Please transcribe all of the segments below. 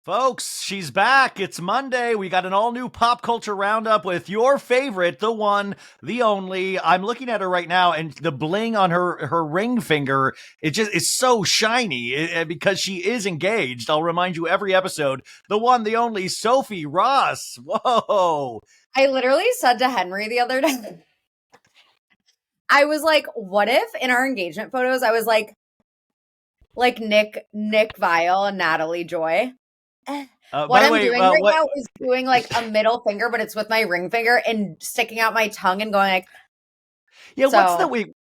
Folks, she's back. It's Monday. We got an all-new pop culture roundup with your favorite, the one, the only. I'm looking at her right now, and the bling on her ring finger, it just is so shiny because she is engaged. I'll remind you every episode, the one, the only, Sophie Ross. Whoa. I literally said to Henry the other day, I was like, what if in our engagement photos, I was like Nick Viall and Natalie Joy? What I'm doing right now is doing like a middle finger, but it's with my ring finger and sticking out my tongue and going like. Yeah,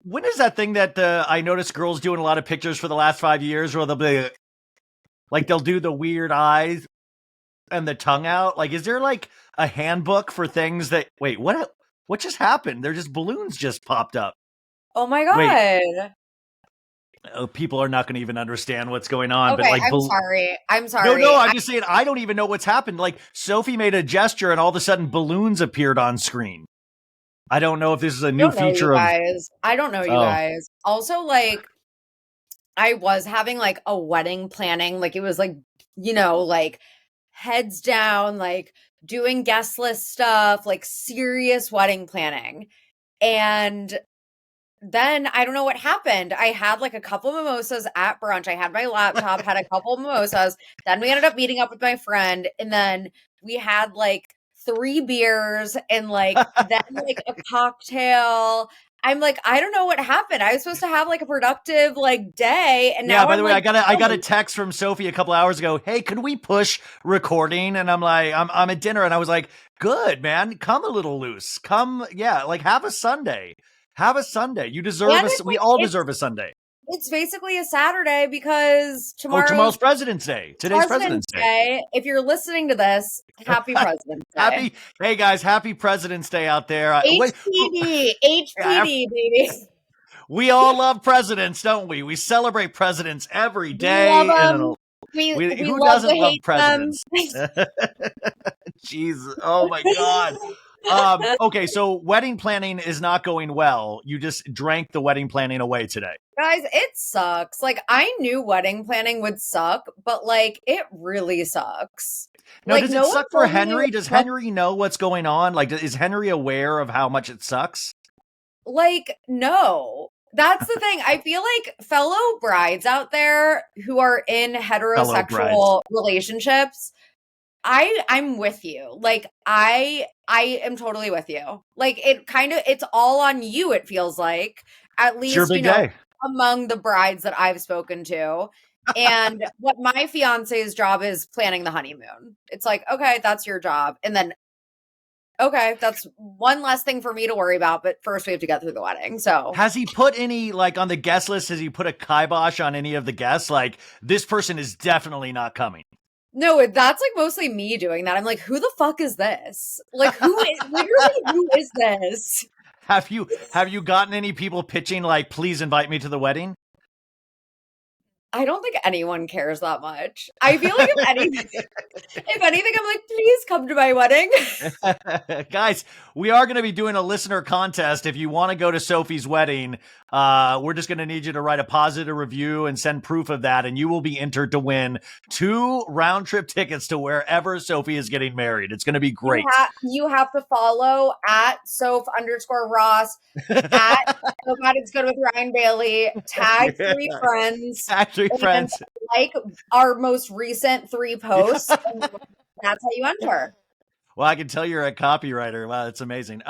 when is that thing that I noticed girls doing a lot of pictures for the last 5 years where they'll be like, they'll do the weird eyes and the tongue out? Like, is there like a handbook for things that, wait, what just happened? They're just balloons just popped up. Oh my God. Wait. People are not going to even understand what's going on. Okay, but like, I'm sorry. No, I'm just saying, I don't even know what's happened. Like, Sophie made a gesture and all of a sudden balloons appeared on screen. I don't know if this is a new feature of guys. I don't know you guys. Also, like, I was having like a wedding planning. Like, it was like, like heads down, like doing guest list stuff, like serious wedding planning. And then I don't know what happened. I had like a couple mimosas at brunch. I had my laptop, had a couple mimosas. Then we ended up meeting up with my friend. And then we had like 3 beers and like then like a cocktail. I'm like, I don't know what happened. I was supposed to have like a productive like day. And now by the way, I got a text from Sophie a couple hours ago. Hey, could we push recording? And I'm like, I'm at dinner. And I was like, good, man. Come a little loose. Come. Yeah. Like have a Sunday. Have a Sunday. You deserve we all deserve a Sunday. It's basically a Saturday because tomorrow's President's Day. Today's President's Day. If you're listening to this, happy President's Day. Hey guys, happy President's Day out there. HPD, baby. We all love presidents, don't we? We celebrate presidents every day. We love them. Who doesn't love presidents? Jeez. Oh my God. Okay, so wedding planning is not going well. You just drank the wedding planning away today. Guys, it sucks. Like, I knew wedding planning would suck, but like, it really sucks. Now, does it suck for Henry? Does Henry know what's going on? Like, is Henry aware of how much it sucks? Like, no. That's the thing. I feel like fellow brides out there who are in heterosexual relationships, I'm with you. Like, I am totally with you. Like, it's all on you, it feels like. At least, day. Among the brides that I've spoken to. And what my fiance's job is planning the honeymoon. It's like, okay, that's your job. And then, okay, that's one less thing for me to worry about. But first we have to get through the wedding. So has he put any, like on the guest list, has he put a kibosh on any of the guests? Like, this person is definitely not coming. No, that's like mostly me doing that. I'm like, who the fuck is this? Like, who is this? Have you gotten any people pitching like, please invite me to the wedding? I don't think anyone cares that much. I feel like if anything, I'm like, please come to my wedding. Guys, we are going to be doing a listener contest. If you want to go to Sophie's wedding, we're just going to need you to write a positive review and send proof of that. And you will be entered to win 2 round trip tickets to wherever Sophie is getting married. It's going to be great. You have to follow at Soph_Ross, at So God It's Good with Ryan Bailey, tag 3 friends. Tag 3 friends. Like our most recent 3 posts. And that's how you enter. Well, I can tell you're a copywriter. Wow, that's amazing.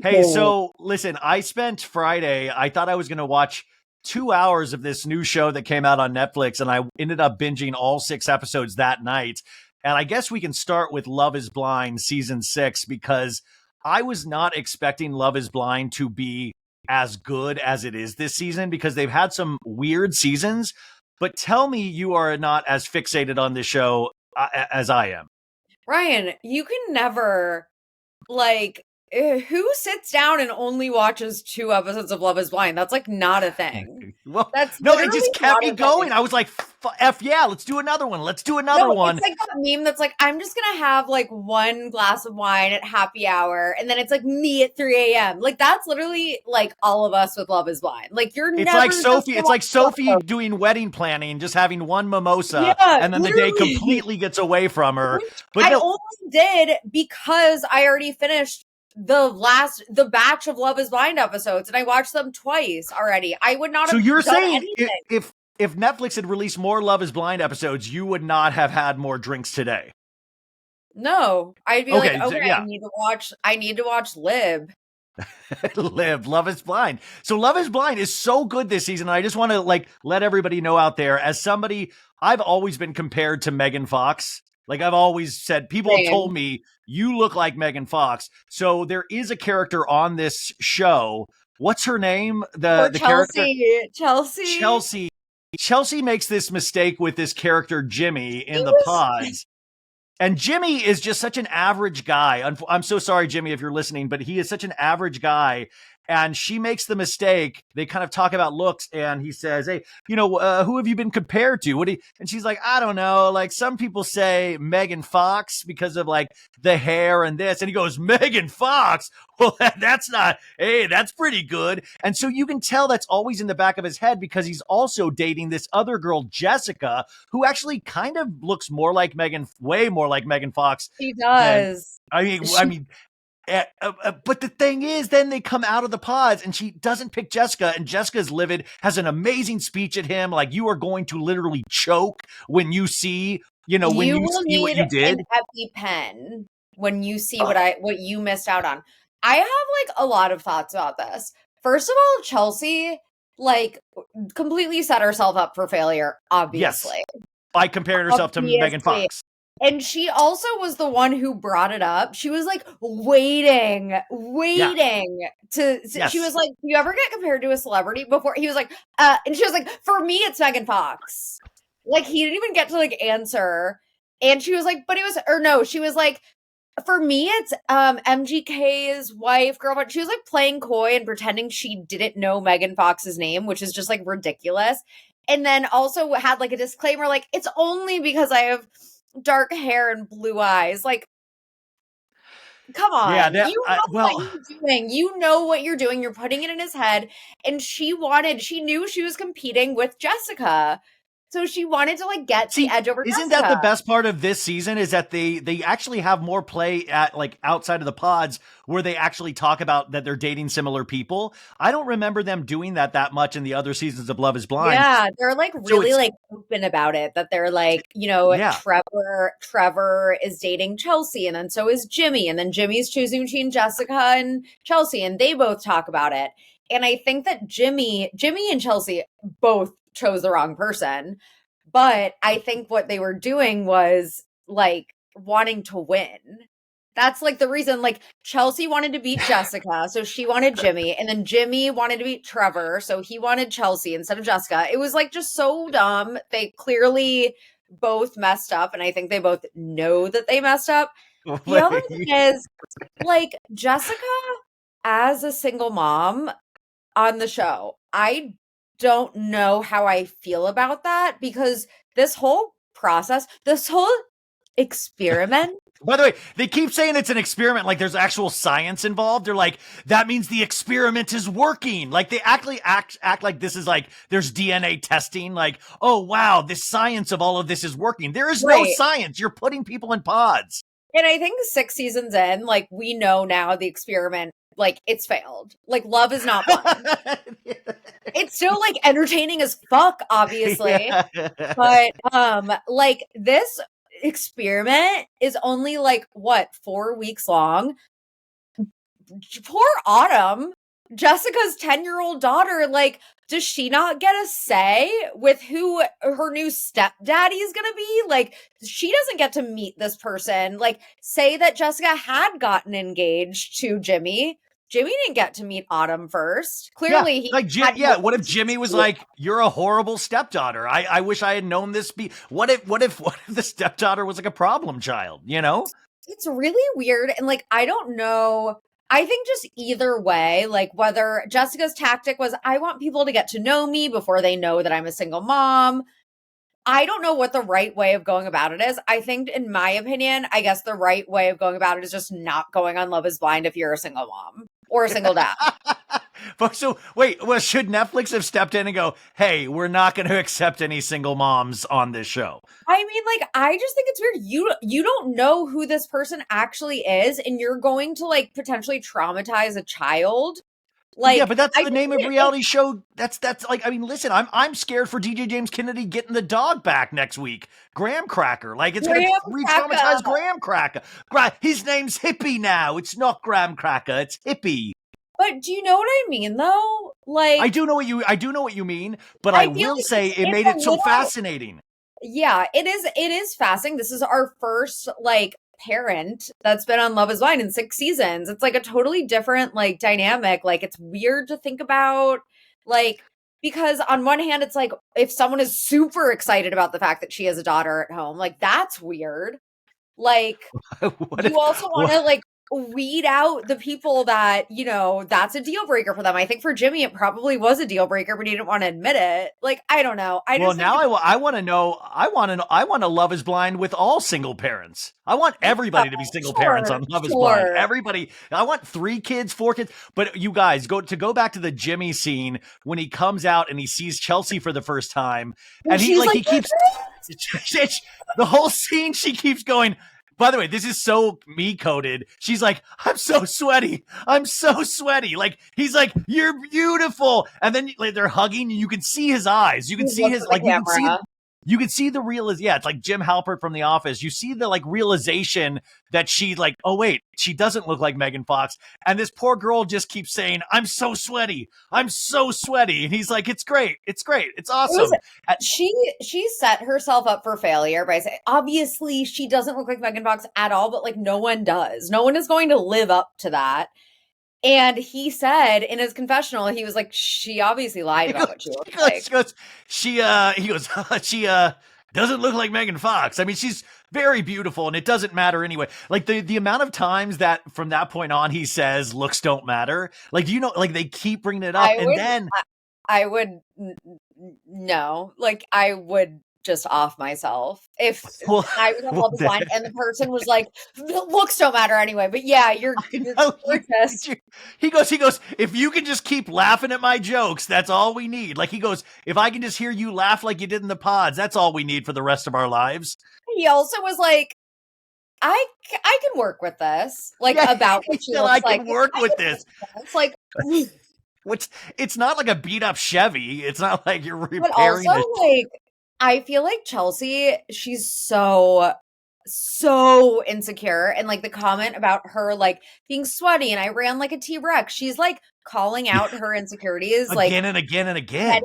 Hey, so listen, I spent Friday, I thought I was going to watch 2 hours of this new show that came out on Netflix, and I ended up binging all 6 episodes that night. And I guess we can start with Love is Blind season 6, because I was not expecting Love is Blind to be as good as it is this season, because they've had some weird seasons. But tell me you are not as fixated on this show as I am. Ryan, you can never, like, who sits down and only watches 2 episodes of Love is Blind? That's like not a thing. Well, That's no, it just kept me going. Thing. I was like, F yeah, let's do another one. Let's do another one. It's like that meme that's like, I'm just going to have like 1 glass of wine at happy hour. And then it's like me at 3 a.m. Like that's literally like all of us with Love is Blind. Like it's like Sophie. It's like Sophie doing wedding planning, just having 1 mimosa. And then literally. The day completely gets away from her. But I only did because I already finished the batch of Love is Blind episodes and I watched them twice already. I would not have. So you're done saying anything. if Netflix had released more Love is Blind episodes, you would not have had more drinks today? No, I'd be okay, yeah. I need to watch Lib. Love is Blind. So Love is Blind is so good this season. And I just want to like let everybody know out there, as somebody, I've always been compared to Megan Fox. Like I've always said, people have told me you look like Megan Fox. So there is a character on this show. What's her name? The character Chelsea makes this mistake with this character Jimmy in the pods. And Jimmy is just such an average guy. I'm so sorry, Jimmy, if you're listening, but he is such an average guy. And she makes the mistake. They kind of talk about looks, and he says, "Hey, who have you been compared to?" And she's like, "I don't know. Like some people say Megan Fox because of like the hair and this." And he goes, "Megan Fox? Well, that's not. Hey, that's pretty good." And so you can tell that's always in the back of his head because he's also dating this other girl, Jessica, who actually kind of looks more like way more like Megan Fox. She does. I mean. But the thing is, then they come out of the pods and she doesn't pick Jessica, and Jessica's livid, has an amazing speech at him. Like, you are going to literally choke when you see, when you see what you did. An EpiPen when you see what you missed out on. I have like a lot of thoughts about this. First of all, Chelsea like completely set herself up for failure, obviously. Yes. By comparing herself to Megan Fox. And she also was the one who brought it up. She was like waiting to. Yes. She was like, "Do you ever get compared to a celebrity before?" He was like, and she was like, "For me, it's Megan Fox." Like he didn't even get to like answer. And she was like, "But it was," or no, she was like, "For me, it's MGK's wife, girlfriend." She was like playing coy and pretending she didn't know Megan Fox's name, which is just like ridiculous. And then also had like a disclaimer, like, "It's only because I have dark hair and blue eyes." Like, come on. Yeah, you know what you're doing. You know what you're doing. You're putting it in his head. And she knew she was competing with Jessica. So she wanted to like get the edge over Jessica. Isn't that the best part of this season is that they actually have more play at like outside of the pods where they actually talk about that they're dating similar people. I don't remember them doing that much in the other seasons of Love is Blind. Yeah, they're like really like open about it, that they're like, Trevor is dating Chelsea, and then so is Jimmy, and then Jimmy's choosing between Jessica and Chelsea, and they both talk about it. And I think that Jimmy and Chelsea both chose the wrong person, but I think what they were doing was like wanting to win. That's like the reason. Like Chelsea wanted to beat Jessica, so she wanted Jimmy, and then Jimmy wanted to beat Trevor, so he wanted Chelsea instead of Jessica. It was like just so dumb. They clearly both messed up, and I think they both know that they messed up. The other thing is, like, Jessica as a single mom on the show, I don't know how I feel about that, because this whole process, this whole experiment. By the way, they keep saying it's an experiment, like there's actual science involved. They're like, that means the experiment is working. Like they actually act like this is like there's DNA testing. Like, oh wow, the science of all of this is working. There is no science. You're putting people in pods. And I think 6 seasons in, like we know now the experiment, like it's failed. Like love is not fun. It's still like entertaining as fuck, obviously. Yeah. But like this experiment is only like 4 weeks long. Poor Autumn, Jessica's 10-year-old daughter, like, does she not get a say with who her new stepdaddy is gonna be? Like, she doesn't get to meet this person. Like, say that Jessica had gotten engaged to Jimmy. Jimmy didn't get to meet Autumn first. Clearly, what if Jimmy was like, "You're a horrible stepdaughter. I wish I had known this." What if the stepdaughter was like a problem child? You know, it's really weird, and like I don't know. I think just either way, like whether Jessica's tactic was, I want people to get to know me before they know that I'm a single mom. I don't know what the right way of going about it is. I think, in my opinion, I guess the right way of going about it is just not going on Love is Blind if you're a single mom or a single dad. But so wait, well, should Netflix have stepped in and go, hey, we're not going to accept any single moms on this show? I mean, like, I just think it's weird. You don't know who this person actually is, and you're going to like potentially traumatize a child. Like, yeah, but that's the name of reality show. That's like, I mean, listen, I'm scared for DJ James Kennedy getting the dog back next week. Graham Cracker, like it's going to re-traumatize Graham Cracker. His name's Hippie now. It's not Graham Cracker. It's Hippie. But do you know what I mean, though? Like, I do know what you mean. But I will say it made it so fascinating. Yeah, it is fascinating. This is our first like parent that's been on Love is Blind in 6 seasons. It's like a totally different like dynamic. Like, it's weird to think about, like, because on one hand it's like if someone is super excited about the fact that she has a daughter at home, like that's weird. Like, you also want to like weed out the people that, you know, that's a deal breaker for them. I think for Jimmy it probably was a deal breaker, but he didn't want to admit it. Like, I don't know. I want to know. I want to Love is Blind with all single parents. I want everybody to be single parents on Love is Blind. Everybody. I want 3 kids, 4 kids. But you guys go back to the Jimmy scene when he comes out and he sees Chelsea for the first time, and he keeps the whole scene. She keeps going. By the way, this is so me coded. She's like, I'm so sweaty. I'm so sweaty. Like, he's like, you're beautiful. And then like, they're hugging and you can see his eyes. You can see his, like, you can see the yeah, it's like Jim Halpert from The Office. You see the like realization that she like, oh wait, she doesn't look like Megan Fox. And this poor girl just keeps saying, I'm so sweaty. I'm so sweaty. And he's like, it's great. It's great. It's awesome. She set herself up for failure by saying, obviously she doesn't look like Megan Fox at all, but like no one does. No one is going to live up to that. And he said in his confessional, he was like, she obviously lied about what she looked like. She doesn't look like Megan Fox. I mean, she's very beautiful and it doesn't matter anyway. Like the amount of times that from that point on, he says looks don't matter. Like, you know, like they keep bringing it up. I would just off myself if I was on Love is Blind and the person was like, looks don't matter anyway. But yeah, you're gorgeous. He goes, if you can just keep laughing at my jokes, that's all we need. Like, he goes, if I can just hear you laugh like you did in the pods, that's all we need for the rest of our lives. He also was like, I can work with this. Like, yeah, about what she looks like. I can work with this. It's like, it's not like a beat up Chevy. It's not like you're repairing but also, like, I feel like Chelsea, she's so insecure. And like the comment about her like being sweaty and I ran like a T-Rex, she's like calling out her insecurities again like and again and again.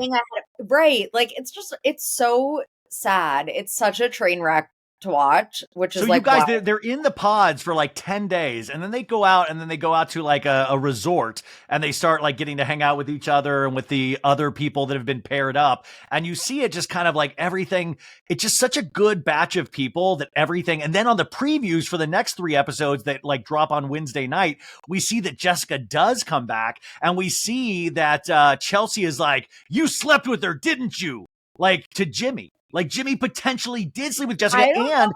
Right. Like it's so sad. It's such a train wreck to watch, which is so like, you guys, they're in the pods for like 10 days and then they go out to like a resort and they start like getting to hang out with each other and with the other people that have been paired up. And you see it just kind of like everything. It's just such a good batch of people that everything. And then on the previews for the next 3 episodes that like drop on Wednesday night, we see that Jessica does come back and we see that Chelsea is like, you slept with her, didn't you? Like to Jimmy. Like Jimmy potentially did sleep with Jessica. I don't know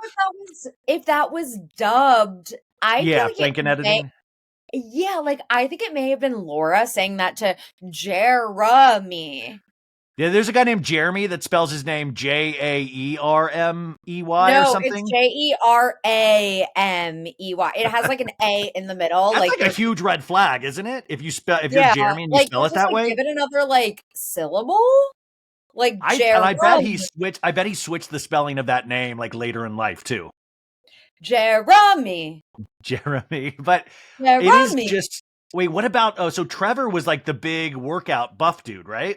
if that was dubbed. Frank and editing. Yeah, like I think it may have been Laura saying that to Jeremy. Yeah, there's a guy named Jeremy that spells his name Jaermey or something. No, it's Jeramey. It has like an A in the middle. That's like a huge red flag, isn't it? If you're Jeremy and you spell it that way. Give it another like syllable. Like I bet he switched the spelling of that name like later in life too. Jeremy. But it is just wait. What about? So Trevor was like the big workout buff dude, right?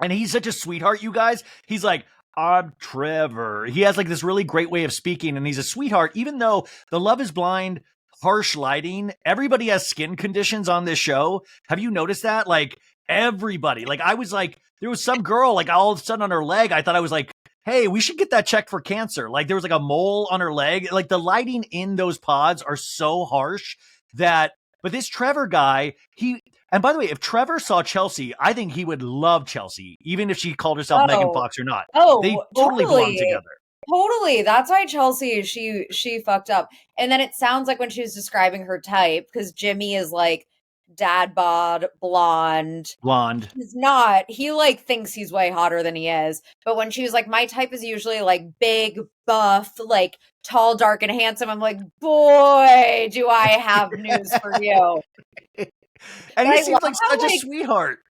And he's such a sweetheart, you guys. He's like, I'm Trevor. He has like this really great way of speaking, and he's a sweetheart. Even though the Love is Blind harsh lighting, everybody has skin conditions on this show. Have you noticed that? Like everybody. Like I was like. There was some girl, like all of a sudden on her leg, I thought I was like, hey, we should get that checked for cancer. Like there was like a mole on her leg. Like the lighting in those pods are so harsh that But this Trevor guy, and by the way, if Trevor saw Chelsea, I think he would love Chelsea, even if she called herself Megan Fox or not. They totally belong together. Totally. That's why Chelsea, she fucked up. And then it sounds like when she was describing her type, because Jimmy is like dad bod, blonde. He's not. He like thinks he's way hotter than he is. But when she was like, my type is usually like big, buff, like tall, dark, and handsome, I'm like, boy, do I have news for you. And he seems like such a sweetheart.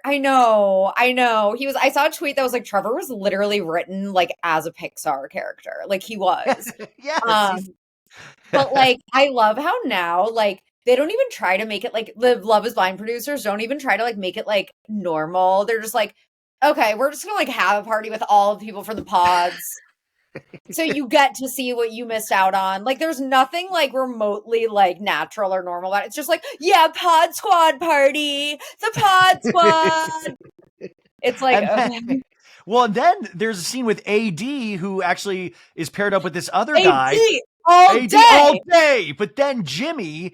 I know. I saw a tweet that was like, Trevor was literally written like as a Pixar character. Like he was. Yes. But like, I love how now, like, they don't even try to make it like the Love is Blind producers don't even try to like make it like normal. They're just like, okay, we're just gonna like have a party with all the people from the pods. So you get to see what you missed out on. Like there's nothing like remotely like natural or normal about it. It's just like, yeah, pod squad party. The pod squad. It's like and then there's a scene with AD who actually is paired up with this other guy. AD all day. But then Jimmy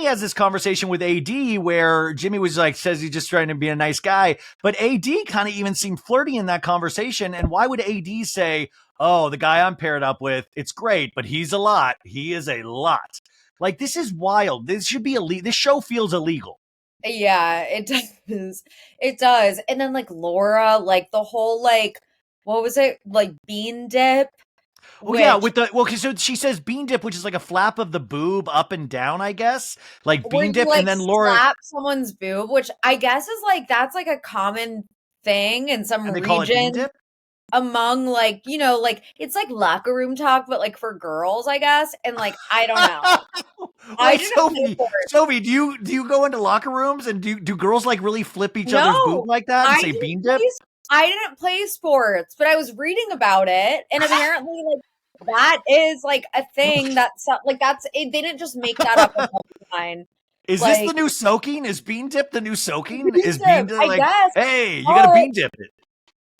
has this conversation with AD where Jimmy was like, says he's just trying to be a nice guy. But AD kind of even seemed flirty in that conversation. And why would AD say, oh, the guy I'm paired up with, it's great, but he's a lot. He is a lot. Like, this is wild. This should be illegal. This show feels illegal. Yeah, it does. It does. And then like Laura, like the whole like, what was it? Like bean dip. So she says bean dip, which is like a flap of the boob up and down, I guess. Like bean dip, and then Laura slap someone's boob, which I guess is like that's like a common thing in some region. Call it bean dip? Among like, you know, like it's like locker room talk, but like for girls, I guess. And like I don't know. Sophie, do you go into locker rooms and do girls like really flip each other's boob like that and say bean dip? I didn't play sports, but I was reading about it, and apparently, like that is like a thing that's like that's it. They didn't just make that up in line. Is like, this the new soaking? Is bean dip the new soaking? Is bean dip like, guess, hey, you gotta bean dip it?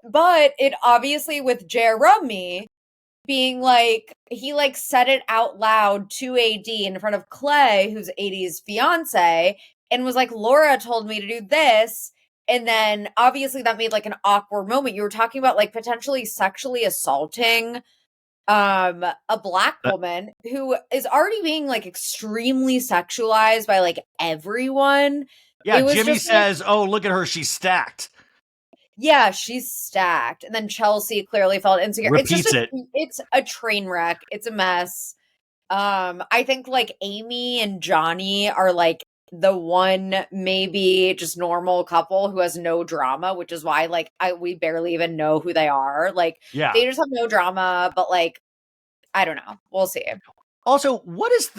But it obviously with Jeremy being like he like said it out loud to AD in front of Clay, who's AD's fiance, and was like, Laura told me to do this. And then obviously that made like an awkward moment. You were talking about like potentially sexually assaulting a black woman who is already being like extremely sexualized by like everyone. Yeah, Jimmy says, like, oh, look at her, she's stacked. Yeah, she's stacked. And then Chelsea clearly felt insecure. It's a train wreck. It's a mess. I think like Amy and Johnny are like the one maybe just normal couple who has no drama, which is why like we barely even know who they are. Like they just have no drama, but like I don't know. We'll see. Also, what is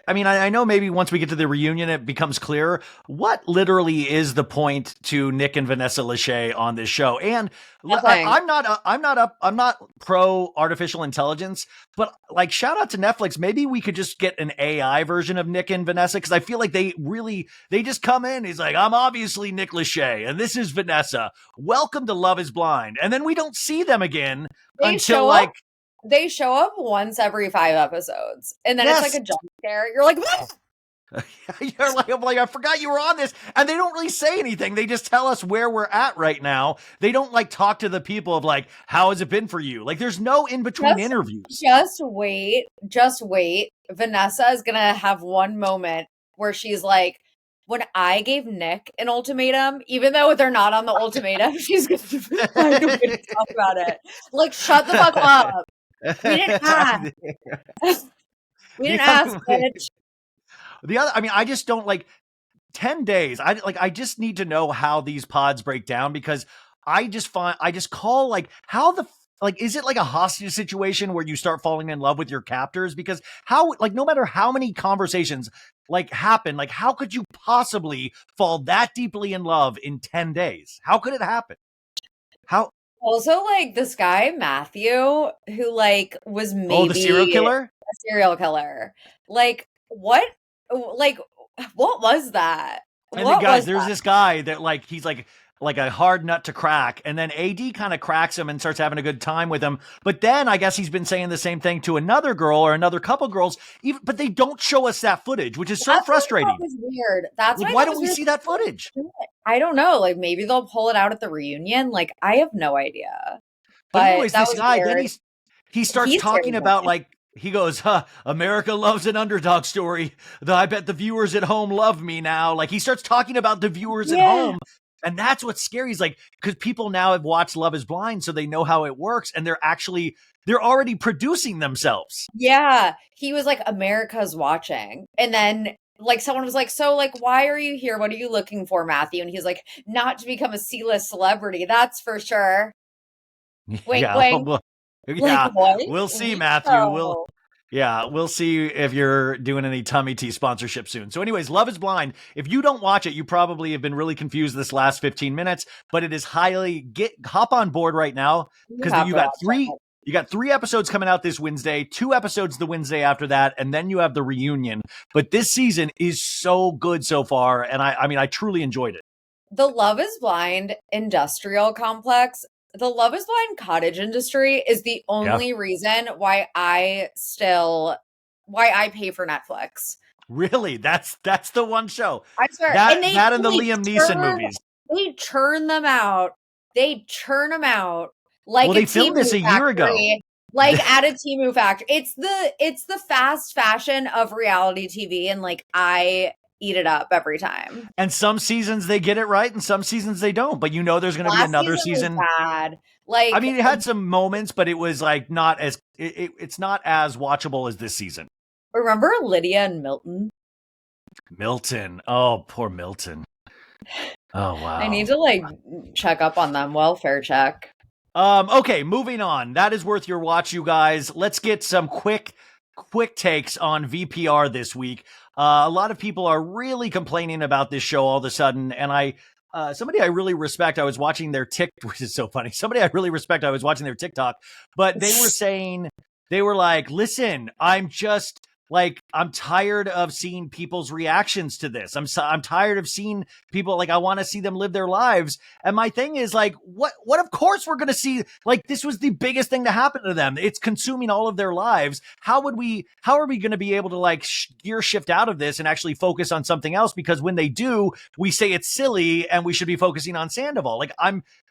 I mean, I know maybe once we get to the reunion, it becomes clearer. What literally is the point to Nick and Vanessa Lachey on this show? And I'm not pro artificial intelligence, but like shout out to Netflix. Maybe we could just get an AI version of Nick and Vanessa. Cause I feel like they just come in. He's like, I'm obviously Nick Lachey and this is Vanessa. Welcome to Love is Blind. And then we don't see them again until like, they show up once every 5 episodes, and then it's like a jump scare. You're like, what? You're like, I'm like, I forgot you were on this. And they don't really say anything. They just tell us where we're at right now. They don't like talk to the people of like, how has it been for you? Like there's no in-between interviews. Just wait. Vanessa is going to have one moment where she's like, when I gave Nick an ultimatum, even though they're not on the ultimatum, she's going to find a way to talk about it. Like, shut the fuck up. We didn't ask. We didn't ask, bitch. The other, I mean, I just don't like 10 days. I just need to know how these pods break down because I just call like how the like, is it like a hostage situation where you start falling in love with your captors? Because how, like, no matter how many conversations like happen, like how could you possibly fall that deeply in love in 10 days? How could it happen? How? Also, like this guy, Matthew, who like was maybe the serial killer? A serial killer. Like, what? Like, what was that? And then guys, there's this guy that like, he's like, like a hard nut to crack. And then AD kind of cracks him and starts having a good time with him. But then I guess he's been saying the same thing to another girl or another couple girls, but they don't show us that footage, which is so frustrating. That was weird. That's like, why don't we see that footage? I don't know. Like maybe they'll pull it out at the reunion. Like I have no idea. But anyways, this guy, weird. Then he starts talking about like, he goes, America loves an underdog story. I bet the viewers at home love me now. Like he starts talking about the viewers at home. And that's what's scary is like, because people now have watched Love is Blind, so they know how it works. And they're already producing themselves. Yeah. He was like, America's watching. And then like someone was like, so like, why are you here? What are you looking for, Matthew? And he's like, not to become a C-list celebrity. That's for sure. Wink, wink. We'll see, Matthew. We'll see if you're doing any tummy tea sponsorship soon. So anyways, Love is Blind. If you don't watch it, you probably have been really confused this last 15 minutes, but it is hop on board right now because you got 3 episodes coming out this Wednesday, 2 episodes the Wednesday after that, and then you have the reunion. But this season is so good so far, and I truly enjoyed it. The Love is Blind industrial complex, the Love is Blind cottage industry is the only reason why I pay for Netflix. Really? That's the one show. I swear. That and the Liam Neeson movies. They churn them out. Like they filmed this a year ago. Like at a Temu factory. It's the fast fashion of reality TV, and like I eat it up every time. And some seasons they get it right, and some seasons they don't. But there's going to be another season. Bad. Like it had some moments, but it was like not as it's not as watchable as this season. Remember Lydia and Milton? Milton, oh poor Milton. Oh wow. I need to like check up on them. Welfare check. Okay, moving on. That is worth your watch, you guys. Let's get some quick takes on VPR this week. A lot of people are really complaining about this show all of a sudden, and somebody I really respect, I was watching their TikTok, which is so funny. Somebody I really respect, I was watching their TikTok, but they were saying, they were like, listen, I'm tired of seeing people's reactions to this. I'm tired of seeing people, like, I want to see them live their lives. And my thing is like, what of course we're going to see, like, this was the biggest thing to happen to them. It's consuming all of their lives. How are we going to be able to like gear shift out of this and actually focus on something else? Because when they do, we say it's silly and we should be focusing on Sandoval. Like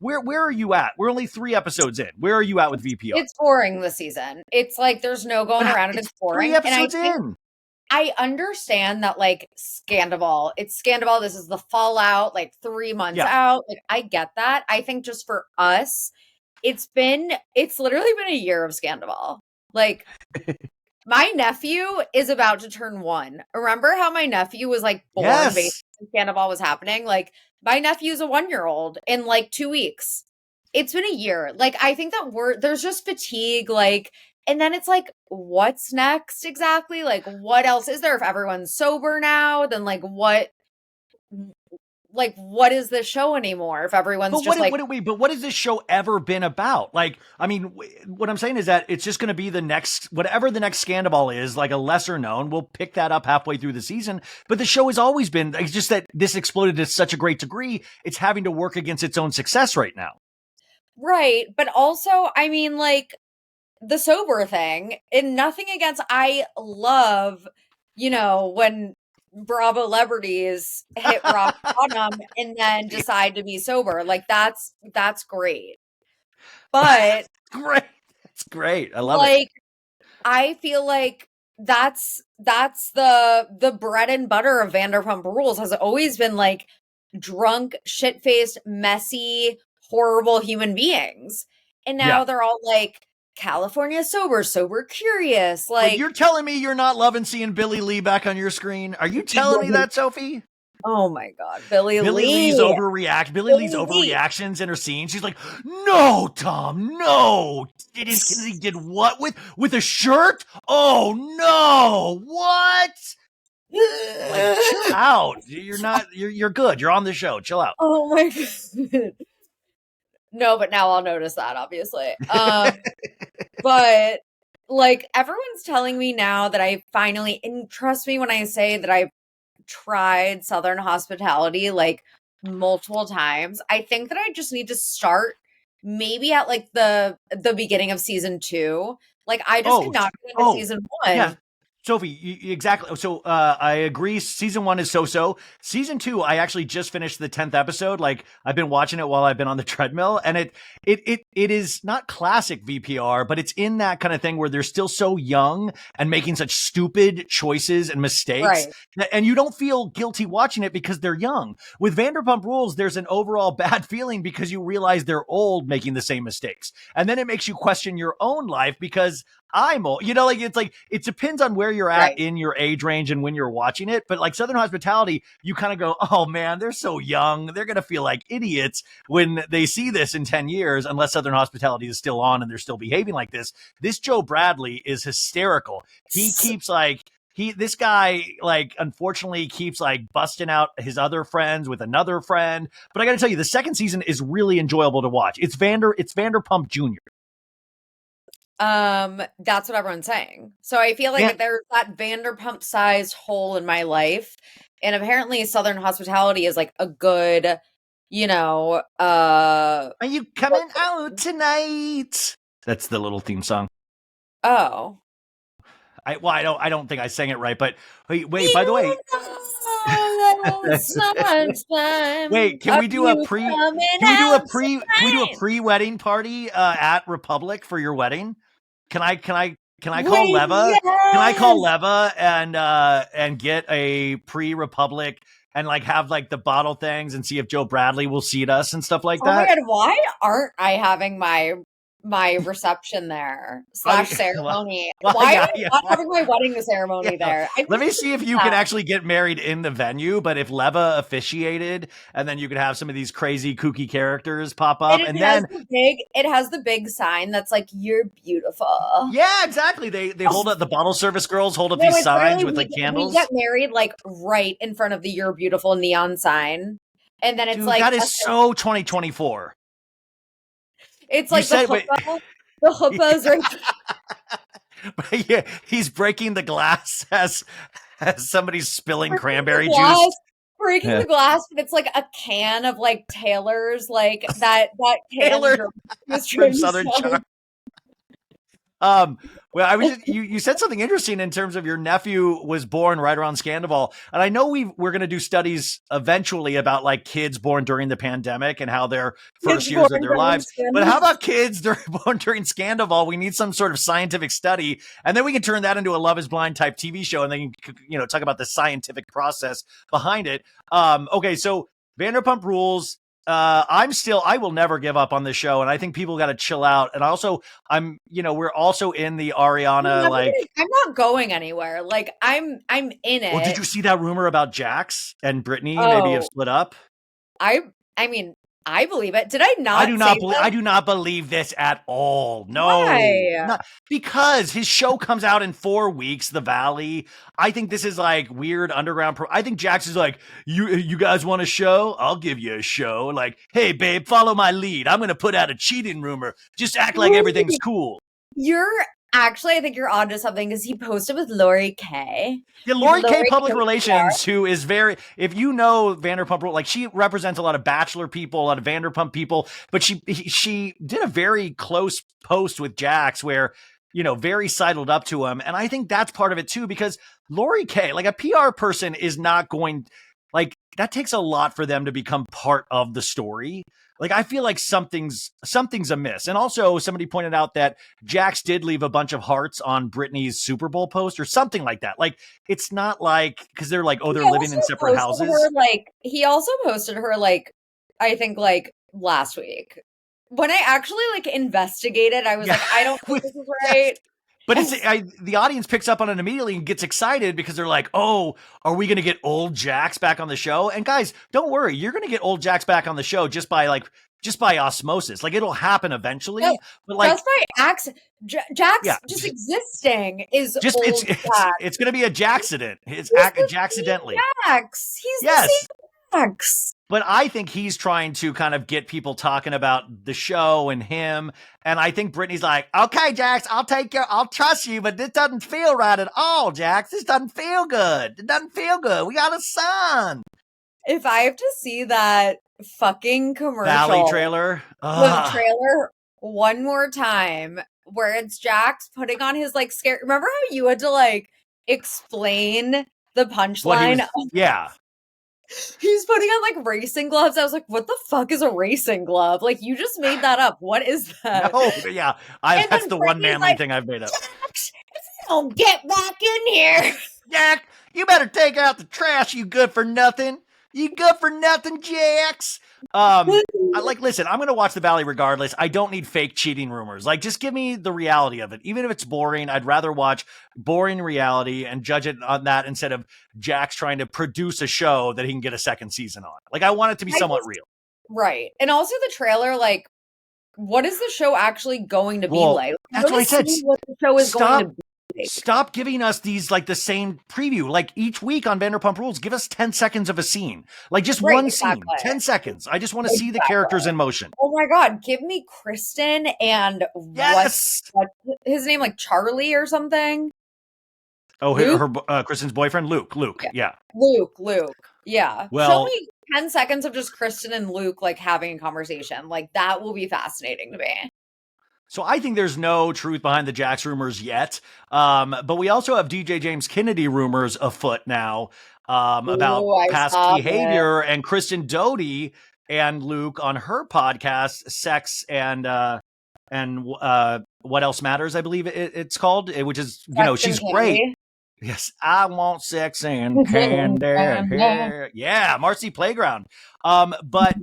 where are you at? We're only 3 episodes in. Where are you at with VPR? It's boring this season. It's like, there's no going around it. It's boring. 3 episodes in. I understand that like Sandoval, it's Sandoval. This is the fallout, like 3 months out. Like I get that. I think just for us, it's literally been a year of Sandoval. Like my nephew is about to turn 1. Remember how my nephew was like born basically Sandoval was happening? Like my nephew's a 1-year-old in like 2 weeks. It's been a year. Like I think that there's just fatigue, like. And then it's like, what's next exactly? Like, what else is there? If everyone's sober now, then like, what is this show anymore? If everyone's but what has this show ever been about? Like, I mean, what I'm saying is that it's just going to be whatever the next Sandoval is, like a lesser known. We'll pick that up halfway through the season. But the show has always been, it's just that this exploded to such a great degree. It's having to work against its own success right now. Right. But also, I mean, like, the sober thing, and nothing against, I love, when Bravo celebrities hit rock bottom and then decide to be sober. Like that's great. But it's great. I love it. Like I feel like that's the bread and butter of Vanderpump Rules has always been like drunk, shit-faced, messy, horrible human beings. And now they're all like California sober curious. Like, but you're telling me you're not loving seeing Billy Lee back on your screen? Are you telling me that, Sophie? Oh my God, Billy Lee. Lee's overreactions in her scene. She's like, "No, Tom, no. He did what with a shirt? Oh no, what?" Like, chill out. You're good. You're on the show. Chill out. Oh my God. No, but now I'll notice that, obviously. But like everyone's telling me now that I finally, and trust me when I say that I've tried Southern hospitality, like multiple times. I think that I just need to start maybe at like the beginning of season 2. Like I just could not get into season 1. Yeah. Sophie, exactly. So I agree. Season 1 is so-so. Season 2, I actually just finished the 10th episode. Like I've been watching it while I've been on the treadmill, and it is not classic VPR, but it's in that kind of thing where they're still so young and making such stupid choices and mistakes, and you don't feel guilty watching it because they're young. With Vanderpump Rules, there's an overall bad feeling because you realize they're old making the same mistakes, and then it makes you question your own life because I'm old. You know, like it depends on where you're at in your age range and when you're watching it. But like Southern Hospitality, you kind of go, oh man, they're so young. They're going to feel like idiots when they see this in 10 years, unless Southern Hospitality is still on and they're still behaving like this. This Joe Bradley is hysterical. He keeps this guy, like, unfortunately keeps like busting out his other friends with another friend. But I got to tell you, the second season is really enjoyable to watch. It's Vanderpump Jr. That's what everyone's saying. So I feel like there's that Vanderpump sized hole in my life. And apparently Southern Hospitality is like a good, you know, are you coming out tonight? That's the little theme song. Oh. I don't think I sang it right, but wait, by the way. Wait, can we do a pre-wedding party at Republic for your wedding? Can I call Leva? Yes! Can I call Leva and get a pre-Republic and like have like the bottle things and see if Joe Bradley will seat us and stuff like that? Oh my God, why aren't I having my reception there / ceremony? Why am I not having my wedding ceremony there? Let me see if you can actually get married in the venue, but if Leva officiated, and then you could have some of these crazy kooky characters pop up, and then it has the big sign that's like, "You're beautiful." Yeah, exactly. They hold up, the bottle service girls hold up these signs with like candles. We get married like right in front of the "You're beautiful" neon sign, and then it's like that is so 2024. It's like the chuppah's right. But yeah, he's breaking the glass as somebody's spilling cranberry juice. Breaking the glass, but it's like a can of like Taylor's, like that Taylor from Southern Charm. Well, you said something interesting in terms of your nephew was born right around Sandoval. And I know we're going to do studies eventually about like kids born during the pandemic and how their first years of their lives. But how about kids born during Sandoval? We need some sort of scientific study, and then we can turn that into a Love is Blind type TV show. And then, talk about the scientific process behind it. Okay. So Vanderpump Rules. I will never give up on this show, and I think people got to chill out. And also, we're also in the Ariana, I'm not going anywhere. Like I'm in it. Well, did you see that rumor about Jax and Brittany maybe have split up? I mean, I believe it. Did I not? I do not believe this at all. No, why? Because his show comes out in 4 weeks. The Valley. I think this is like weird underground. I think Jax is like, you guys want a show? I'll give you a show. Like, hey babe, follow my lead. I'm gonna put out a cheating rumor. Just act like everything's cool. I think you're onto something because he posted with Lori K. Yeah, Lori K. Public Relations, who is if you know Vanderpump Rules, like she represents a lot of Bachelor people, a lot of Vanderpump people, but she did a very close post with Jax where, very sidled up to him. And I think that's part of it too, because Lori K., like a PR person is not going, like that takes a lot for them to become part of the story. Like, I feel like something's amiss. And also somebody pointed out that Jax did leave a bunch of hearts on Brittany's Super Bowl post or something like that. Like, it's not like, because they're like, they're living in separate houses. He also posted her, I think last week. When I actually investigated, I was like, I don't think this is right. But the audience picks up on it immediately and gets excited because they're like, oh, are we going to get old Jax back on the show? And guys, don't worry. You're going to get old Jax back on the show just by osmosis. Like, it'll happen eventually. No, but just by accident. Jax just existing is just old it's going to be a Jaxident. It's Jaxidentally. Jax. He's the same Jax. But I think he's trying to kind of get people talking about the show and him. And I think Brittany's like, okay, Jax, I'll trust you, but this doesn't feel right at all, Jax. This doesn't feel good. It doesn't feel good. We got a son. If I have to see that fucking commercial, Valley trailer, the trailer one more time, where it's Jax putting on his like scare. Remember how you had to like explain the punchline? Yeah. He's putting on like racing gloves. I was like, what the fuck is a racing glove? Like, you just made that up. What is that? No, yeah. That's the one manly thing I've made up. Jax, if you don't get back in here. Jax, you better take out the trash, you good for nothing. You good for nothing, Jax. Listen, I'm going to watch The Valley regardless. I don't need fake cheating rumors. Like, just give me the reality of it. Even if it's boring, I'd rather watch boring reality and judge it on that instead of Jax trying to produce a show that he can get a second season on. Like, I want it to be somewhat real. Right. And also the trailer, like, what is the show actually going to be like? That's what I said. What the show is going to be. Stop giving us these, like, the same preview. Like, each week on Vanderpump Rules, give us 10 seconds of a scene. Like, just one scene. 10 seconds. I just want to see the characters in motion. Oh, my God. Give me Kristen and what's his name? Like, Charlie or something? Oh, her Kristen's boyfriend? Luke. Yeah. Luke. Yeah. Well, show me 10 seconds of just Kristen and Luke, like, having a conversation. Like, that will be fascinating to me. So I think there's no truth behind the Jax rumors yet. But we also have DJ James Kennedy rumors afoot now about past behavior and Kristen Doty and Luke on her podcast, Sex and What Else Matters, I believe it's called, which is, she's great. Yes, I want sex and candy. Yeah, Marcy Playground. But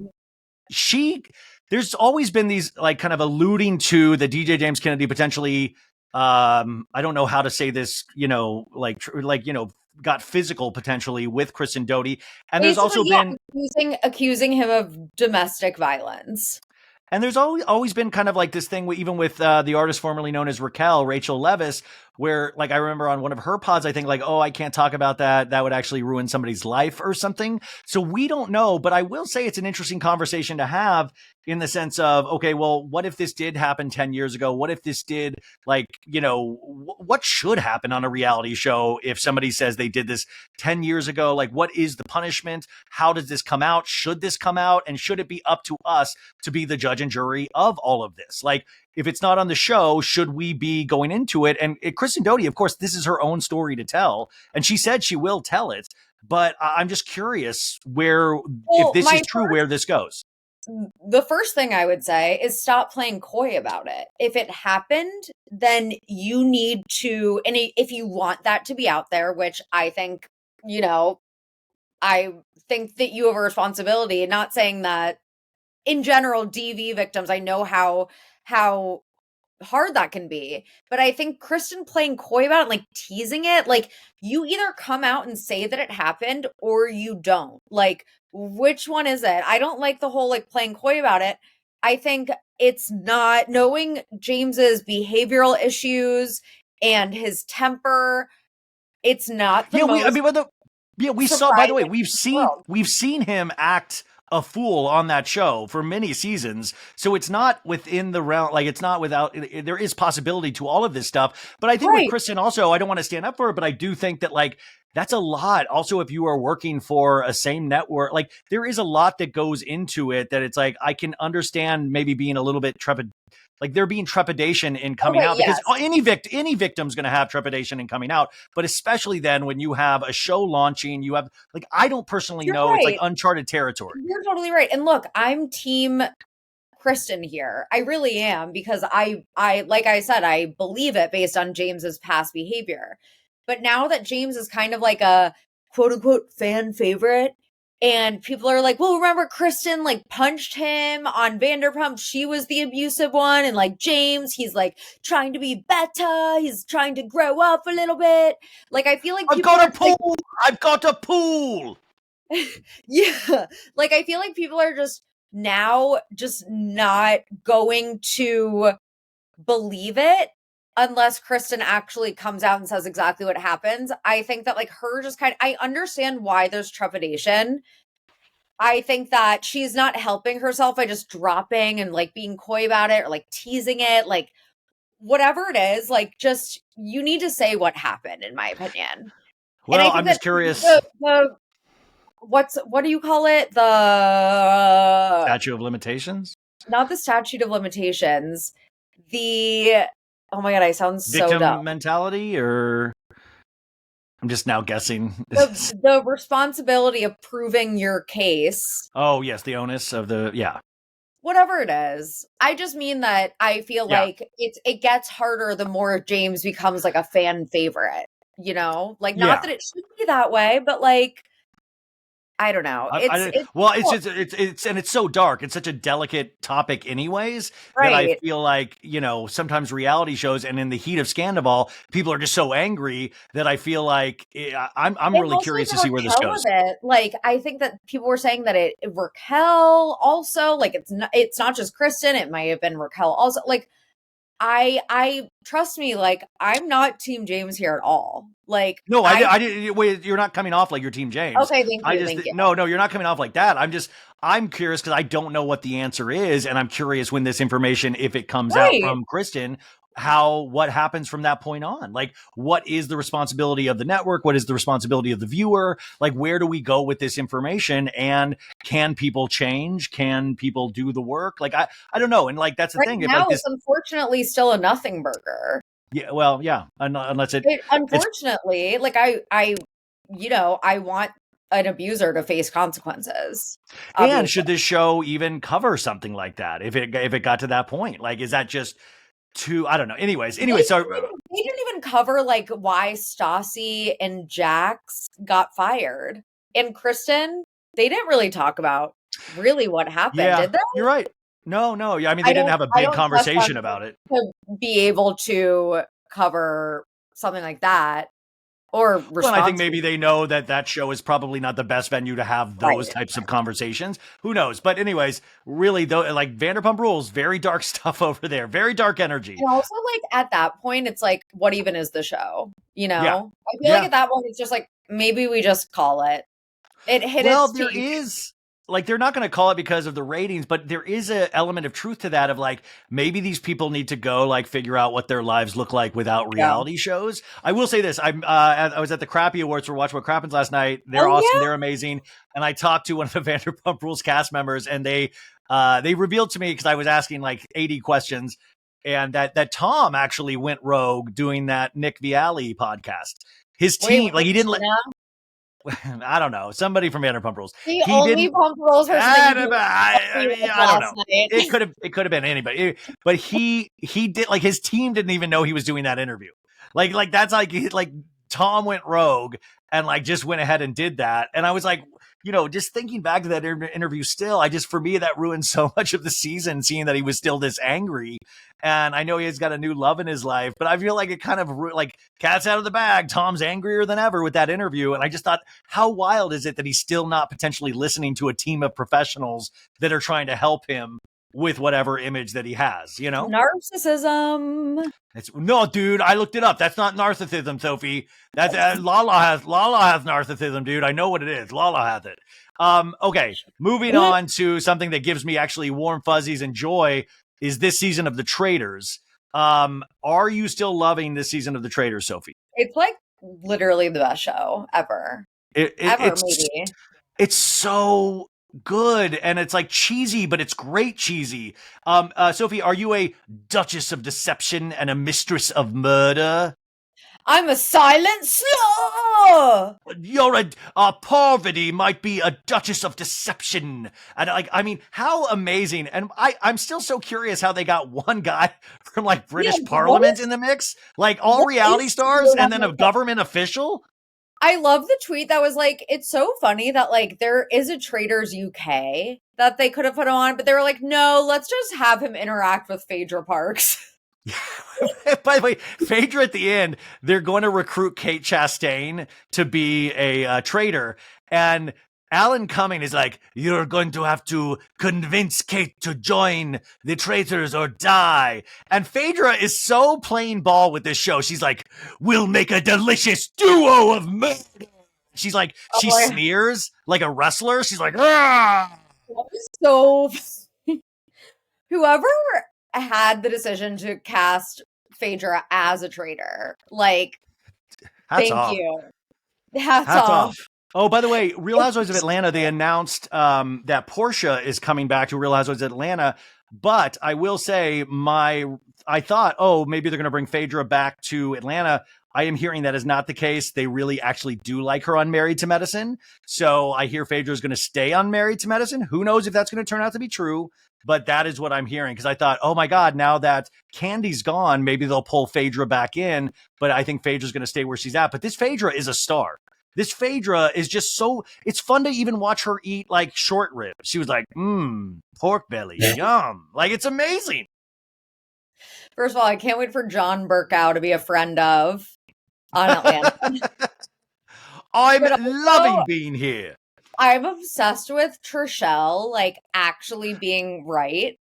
there's always been these, like, kind of alluding to the DJ James Kennedy potentially, I don't know how to say this, got physical potentially with Kristen Doty. And there's also been accusing him of domestic violence. And there's always been kind of like this thing, even with the artist formerly known as Rachel Leviss, where, like, I remember on one of her pods, I think, like, oh, I can't talk about that. That would actually ruin somebody's life or something. So we don't know, but I will say it's an interesting conversation to have in the sense of, okay, well, what if this did happen 10 years ago? What if this did, like, what should happen on a reality show if somebody says they did this 10 years ago? Like, what is the punishment? How does this come out? Should this come out? And should it be up to us to be the judge and jury of all of this? Like, if it's not on the show, should we be going into it? And Kristen Doty, of course, this is her own story to tell. And she said she will tell it. But I'm just curious if this is true, where this goes. The first thing I would say is stop playing coy about it. If it happened, then you need to, and if you want that to be out there, which I think, I think that you have a responsibility, not saying that in general, DV victims, I know how hard that can be. But I think Kristen playing coy about it, like teasing it, like, you either come out and say that it happened or you don't. Like, which one is it? I don't like the whole, like, playing coy about it. I think it's not, knowing James's behavioral issues and his temper, it's not the most we saw, by the way, we've seen him act a fool on that show for many seasons. So it's not within the realm, like, it's not without, there is possibility to all of this stuff. But I think with Kristen also, I don't want to stand up for her, but I do think that, like, that's a lot. Also, if you are working for a same network, like, there is a lot that goes into it that it's like, I can understand maybe being a little bit like there being trepidation in coming out, because any victim's going to have trepidation in coming out, but especially then when you have a show launching, you have, like, I don't personally know. It's like uncharted territory. You're totally right. And look, I'm team Kristen here. I really am, because I like I said, I believe it based on James's past behavior. But now that James is kind of like a quote unquote fan favorite, and people are like, well, remember Kristen, like, punched him on Vanderpump. She was the abusive one. And, like, James, he's, like, trying to be better. He's trying to grow up a little bit. Like, I feel like I've got a pool. Yeah. Like, I feel like people are just now just not going to believe it unless Kristen actually comes out and says exactly what happens. I think that, like, her just I understand why there's trepidation. I think that she's not helping herself by just dropping and, like, being coy about it or, like, teasing it, like, whatever it is, like, just, you need to say what happened, in my opinion. Well, I'm just curious. what do you call it? The statute of limitations? Not the statute of limitations. Oh my God, I sound so Victim dumb. mentality, or I'm just now guessing. The responsibility of proving your case. Oh, yes, the onus of Whatever it is. I just mean that I feel like it gets harder the more James becomes like a fan favorite, Like, not that it should be that way, but like, I don't know. It's so dark. It's such a delicate topic anyways, that I feel like, sometimes reality shows and in the heat of Sandoval, people are just so angry that I feel like I'm really curious to see where this goes. Like, I think that people were saying that Raquel also, like, it's not just Kristen, it might have been Raquel also. Like, I trust me, like, I'm not Team James here at all. Like, no, I didn't. Wait, you're not coming off like you're Team James. Okay, thank you. No, you're not coming off like that. I'm curious because I don't know what the answer is, and I'm curious when this information, if it comes out from Kristen, what happens from that point on. Like, what is the responsibility of the network? What is the responsibility of the viewer? Like, where do we go with this information? And can people change? Can people do the work? Like, I don't know. And like, that's the thing. Now it's unfortunately still a nothing burger. Yeah. Well, yeah. Unless unfortunately, like I want an abuser to face consequences. Obviously. And should this show even cover something like that? If it got to that point, like, is that just I don't know. Anyway, so they didn't even cover like why Stassi and Jax got fired, and Kristen. They didn't really talk about really what happened, did they? You're right. No. I mean, they didn't have a big conversation about it. To be able to cover something like that, or well, I think maybe they know that show is probably not the best venue to have those types of conversations. Who knows? But anyways, really though, like Vanderpump Rules, very dark stuff over there, very dark energy. And also, like at that point, it's like, what even is the show? I feel like at that point, it's just like maybe we just call it. It hit. Well, there is. Like, they're not going to call it because of the ratings, but there is an element of truth to that of like, maybe these people need to go like figure out what their lives look like without reality shows. I will say this. I was at the Crappy Awards for Watch What Crappens last night. They're awesome. They're amazing. And I talked to one of the Vanderpump Rules cast members, and they revealed to me, because I was asking like 80 questions, and that Tom actually went rogue doing that Nick Vialli podcast. His team, he didn't let... I don't know. Somebody from Vanderpump Rules. The only Pump Rules person. I don't know. It could have been anybody. But he did, like, his team didn't even know he was doing that interview. Like that's like Tom went rogue and like just went ahead and did that. And I was like, just thinking back to that interview still, for me, that ruined so much of the season, seeing that he was still this angry. And I know he's got a new love in his life, but I feel like it kind of like cat's out of the bag. Tom's angrier than ever with that interview. And I just thought, how wild is it that he's still not potentially listening to a team of professionals that are trying to help him with whatever image that he has, Narcissism. No, dude, I looked it up. That's not narcissism, Sophie. That's Lala has narcissism, dude. I know what it is. Lala has it. Okay, moving on to something that gives me actually warm fuzzies and joy is this season of The Traitors. Are you still loving this season of The Traitors, Sophie? It's like literally the best show ever. Maybe. It's so good, and it's like cheesy, but it's great cheesy. Sophie, are you a Duchess of Deception and a Mistress of Murder? I'm a silent slaw. You're a Parvati might be a Duchess of Deception. And how amazing. And I'm still so curious how they got one guy from like British Parliament in the mix, like all reality stars and then a government official. I love the tweet that was like, it's so funny that like there is a Traitors UK that they could have put on, but they were like, no, let's just have him interact with Phaedra Parks. By the way, Phaedra at the end, they're going to recruit Kate Chastain to be a traitor. And Alan Cumming is like, you're going to have to convince Kate to join the Traitors or die. And Phaedra is so playing ball with this show. She's like, we'll make a delicious duo of murder. She's like, she sneers like a wrestler. She's like, ah. So whoever had the decision to cast Phaedra as a traitor, like, Hats thank off. you. Hats off. Oh, by the way, Real Housewives of Atlanta, they announced that Portia is coming back to Real Housewives of Atlanta. But I will say I thought, oh, maybe they're going to bring Phaedra back to Atlanta. I am hearing that is not the case. They really actually do like her on Married to Medicine. So I hear Phaedra is going to stay on Married to Medicine. Who knows if that's going to turn out to be true? But that is what I'm hearing, because I thought, oh my God, now that Candy's gone, maybe they'll pull Phaedra back in. But I think Phaedra's going to stay where she's at. But this Phaedra is a star. This Phaedra is just so, it's fun to even watch her eat like short ribs. She was like, pork belly, yum. Like, it's amazing. First of all, I can't wait for John Burkow to be a friend of on Atlanta. I'm loving being here. I'm obsessed with Trishelle, like, actually being right.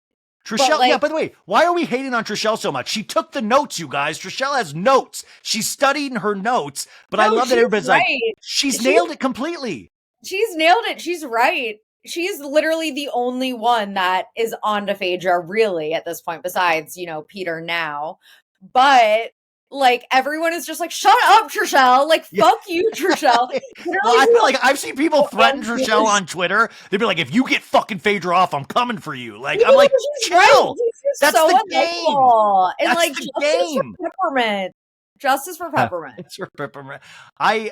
Trishelle, like, yeah, by the way, why are we hating on Trishelle so much? She took the notes, you guys. Trishelle has notes. She's studying her notes, but I love that everybody's right. Like, she's nailed it completely. She's nailed it. She's right. She's literally the only one that is on to Phaedra, really, at this point, besides, Peter now. But, like, everyone is just like, shut up, Trishelle. Like, fuck you, Trishelle. Well, I feel like I've seen people threaten Trishelle on Twitter. They'd be like, if you get fucking Phaedra off, I'm coming for you. Like, I'm like, chill. Right. That's so the game. And, that's like, the game. Peppermint. Justice for Peppermint. It's for Peppermint. I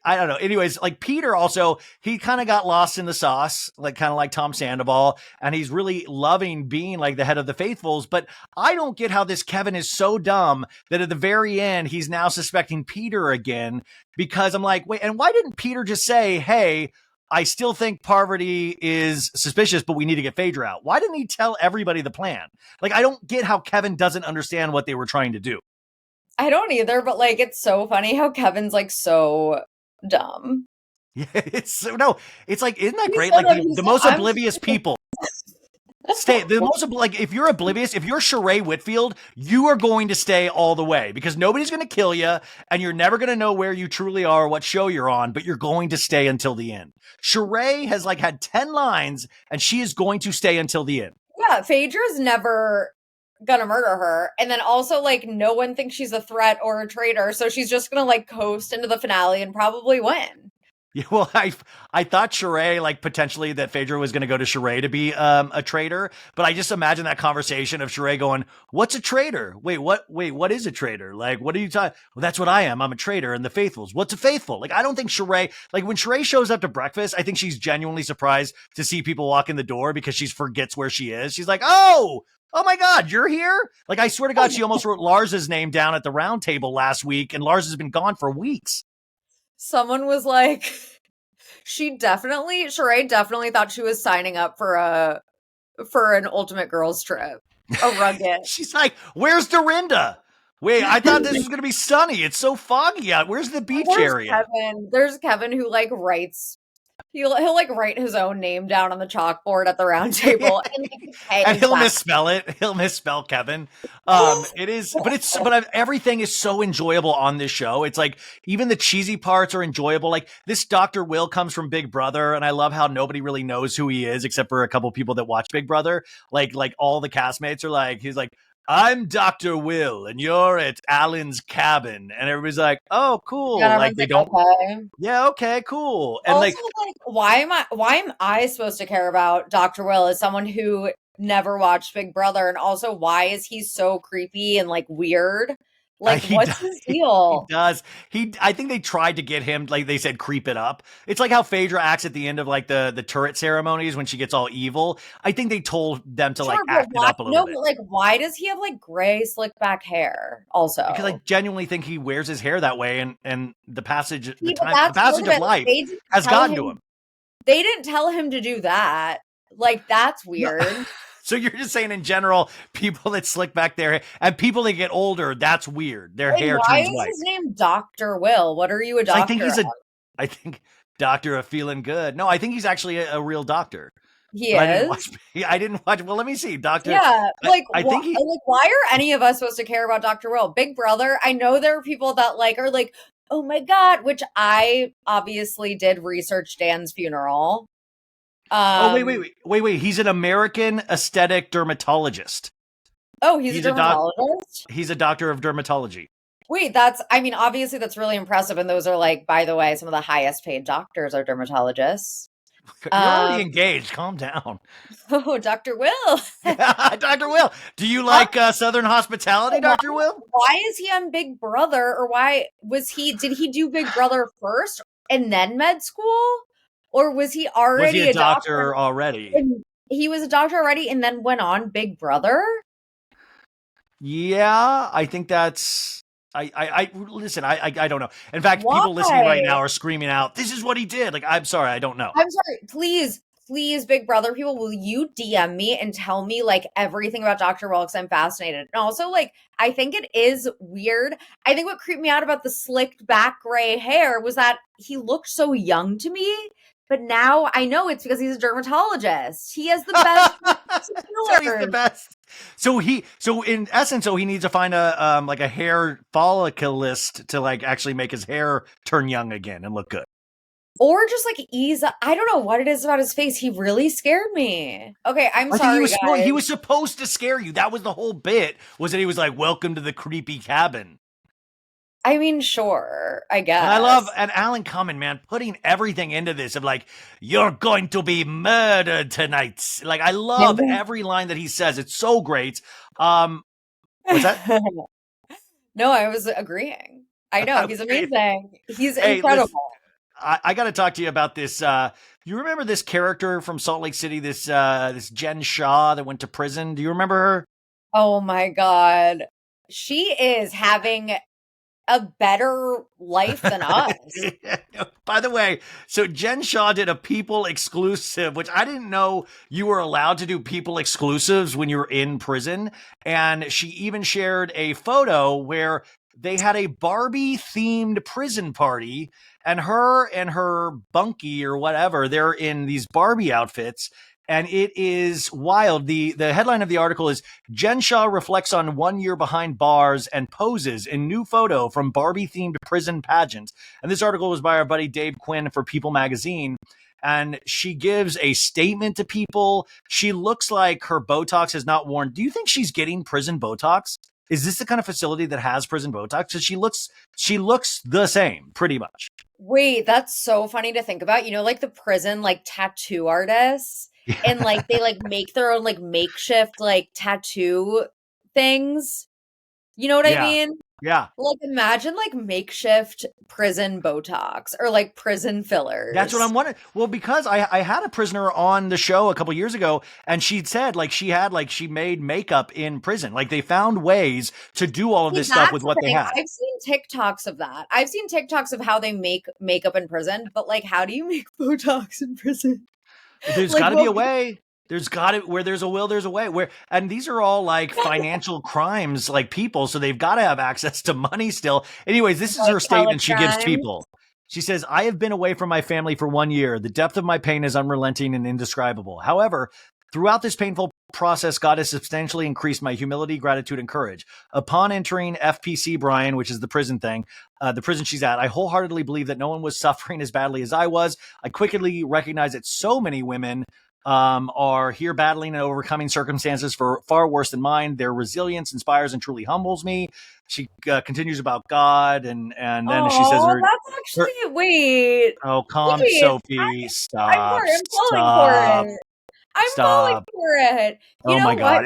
don't know. Anyways, like Peter also, he kind of got lost in the sauce, like kind of like Tom Sandoval, and he's really loving being like the head of the faithfuls. But I don't get how this Kevin is so dumb that at the very end, he's now suspecting Peter again, because I'm like, wait, and why didn't Peter just say, hey, I still think Parvati is suspicious, but we need to get Phaedra out? Why didn't he tell everybody the plan? Like, I don't get how Kevin doesn't understand what they were trying to do. I don't either, but like, it's so funny how Kevin's like so dumb. Yeah, it's like, isn't that great? Like the most oblivious people stay. The most like, if you're oblivious, if you're Sheree Whitfield, you are going to stay all the way because nobody's going to kill you, and you're never going to know where you truly are, or what show you're on, but you're going to stay until the end. Sheree has like had 10 lines, and she is going to stay until the end. Yeah, Phaedra's never gonna murder her, and then also like no one thinks she's a threat or a traitor, so she's just gonna like coast into the finale and probably win. Yeah, well, I thought Sheree, like potentially that Phaedra was going to go to Sheree to be a traitor, but I just imagine that conversation of Sheree going, "What's a traitor? Wait, what is a traitor? Like, what are you talking? Well, that's what I am. I'm a traitor." And the faithfuls, what's a faithful? Like, I don't think Sheree, like when Sheree shows up to breakfast, I think she's genuinely surprised to see people walk in the door because she forgets where she is. She's like, oh my God, you're here? Like, I swear to God, she almost wrote Lars's name down at the round table last week, and Lars has been gone for weeks. Someone was like, Sheree definitely thought she was signing up for an Ultimate Girls Trip. A rugged. She's like, where's Dorinda? Wait, I thought this was going to be sunny. It's so foggy out. Where's the beach area? There's Kevin who like writes. He'll like write his own name down on the chalkboard at the round table, and he'll misspell it. He'll misspell Kevin. But everything is so enjoyable on this show. It's like even the cheesy parts are enjoyable. Like this Dr. Will comes from Big Brother, and I love how nobody really knows who he is except for a couple people that watch Big Brother. Like all the castmates are like, he's like, I'm Dr. Will, and you're at Alan's cabin. And everybody's like, oh, cool. Yeah, like they don't. Okay. Yeah, okay, cool. And also, why am I supposed to care about Dr. Will as someone who never watched Big Brother? And also, why is he so creepy and like weird? Like, what's his deal? He does. I think they tried to get him, like they said, creep it up. It's like how Phaedra acts at the end of like the turret ceremonies when she gets all evil. I think they told them to act it up a little bit. But like, why does he have like gray slick back hair also? Because I genuinely think he wears his hair that way, and the passage of life has gotten to him. They didn't tell him to do that. Like, that's weird. So you're just saying in general, people that slick back their hair and people that get older, that's weird. Their hair turns white. Why is his name Dr. Will? What are you a doctor? I think doctor of feeling good. No, I think he's actually a real doctor. He is? I didn't watch. Well, let me see. Doctor. Yeah. Like, why are any of us supposed to care about Dr. Will? Big Brother. I know there are people that are like, oh my God, which I obviously did research Dan's funeral. Wait. He's an American aesthetic dermatologist. Oh, he's a dermatologist? He's a doctor of dermatology. Wait, obviously that's really impressive. And those are like, by the way, some of the highest paid doctors are dermatologists. You're already engaged. Calm down. Oh, Dr. Will. Dr. Will. Do you like Southern hospitality, Dr. Will? Why is he on Big Brother? Or did he do Big Brother first and then med school? Or was he already a doctor already? He was a doctor already and then went on Big Brother? Yeah, I think that's... I listen, I don't know. In fact, people listening right now are screaming out, this is what he did. Like, I'm sorry, I don't know. I'm sorry. Please, Big Brother people, will you DM me and tell me like everything about Dr. Will? Because I'm fascinated. And also, like, I think it is weird. I think what creeped me out about the slicked back gray hair was that he looked so young to me. But now I know it's because he's a dermatologist. He has the best. So he's the best. So in essence, he needs to find a like a hair folliculist to like actually make his hair turn young again and look good. Or just like ease up. I don't know what it is about his face. He really scared me. Okay, I'm sorry, guys. He was supposed to scare you. That was the whole bit, was that he was like, welcome to the creepy cabin. I mean, sure, I guess. And Alan Cumming, man, putting everything into this of like, you're going to be murdered tonight. Like, I love every line that he says. It's so great. Was that? No, I was agreeing. I know, he's amazing. He's incredible. Listen, I got to talk to you about this. You remember this character from Salt Lake City, this Jen Shaw that went to prison? Do you remember her? Oh my God. She is having a better life than us. By the way, so Jen Shaw did a People exclusive, which I didn't know you were allowed to do People exclusives when you're in prison. And she even shared a photo where they had a Barbie themed prison party, and her bunkie or whatever, they're in these Barbie outfits. And it is wild. The headline of the article is Jen Shaw reflects on 1 year behind bars and poses in new photo from Barbie-themed prison pageant. And this article was by our buddy Dave Quinn for People magazine. And she gives a statement to People. She looks like her Botox is not worn. Do you think she's getting prison Botox? Is this the kind of facility that has prison Botox? Because she looks the same, pretty much. Wait, that's so funny to think about. You know, like the prison, like tattoo artists. Yeah. And like they like make their own like makeshift like tattoo things. You know what I mean? Yeah. Like imagine like makeshift prison Botox or like prison fillers. That's what I'm wondering. Well, because I had a prisoner on the show a couple years ago, and she'd said like she made makeup in prison. Like they found ways to do all of this stuff with what they had. I've seen TikToks of that. I've seen TikToks of how they make makeup in prison, but like how do you make Botox in prison? There's got to be a way. Where there's a will, there's a way. And these are all like financial crimes, like People, so they've got to have access to money still. Anyways, this is her statement she gives People. She says, I have been away from my family for 1 year. The depth of my pain is unrelenting and indescribable. However, throughout this painful process, God has substantially increased my humility, gratitude, and courage. Upon entering FPC Brian, which is the prison thing, the prison she's at, I wholeheartedly believe that no one was suffering as badly as I was. I quickly recognize that so many women are here battling and overcoming circumstances for far worse than mine. Their resilience inspires and truly humbles me. She continues about God, and then she says, "That's actually wait." Oh, calm, Sophie. Stop. I'm falling for it. You know God.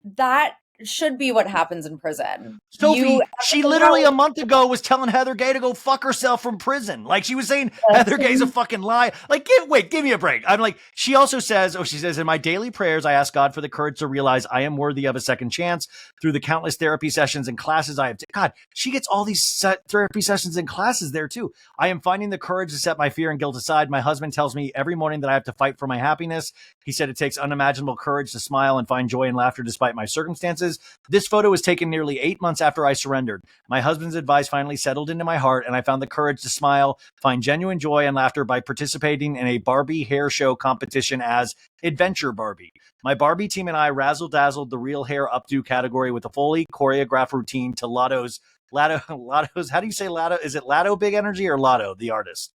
That should be what happens in prison. Sophie, she literally a month ago was telling Heather Gay to go fuck herself from prison. Like she was saying Heather Gay's a fucking lie. Like, give me a break. I'm like, she also says, she says, in my daily prayers, I ask God for the courage to realize I am worthy of a second chance through the countless therapy sessions and classes I have. God, she gets all these therapy sessions and classes there too. I am finding the courage to set my fear and guilt aside. My husband tells me every morning that I have to fight for my happiness. He said it takes unimaginable courage to smile and find joy and laughter despite my circumstances. This photo was taken nearly 8 months after I surrendered. My husband's advice finally settled into my heart, and I found the courage to smile, find genuine joy and laughter by participating in a Barbie hair show competition as Adventure Barbie. My Barbie team and I razzle-dazzled the real hair updo category with a fully choreographed routine to Lotto's, how do you say Lotto? Is it Lotto Big Energy or Lotto, the artist?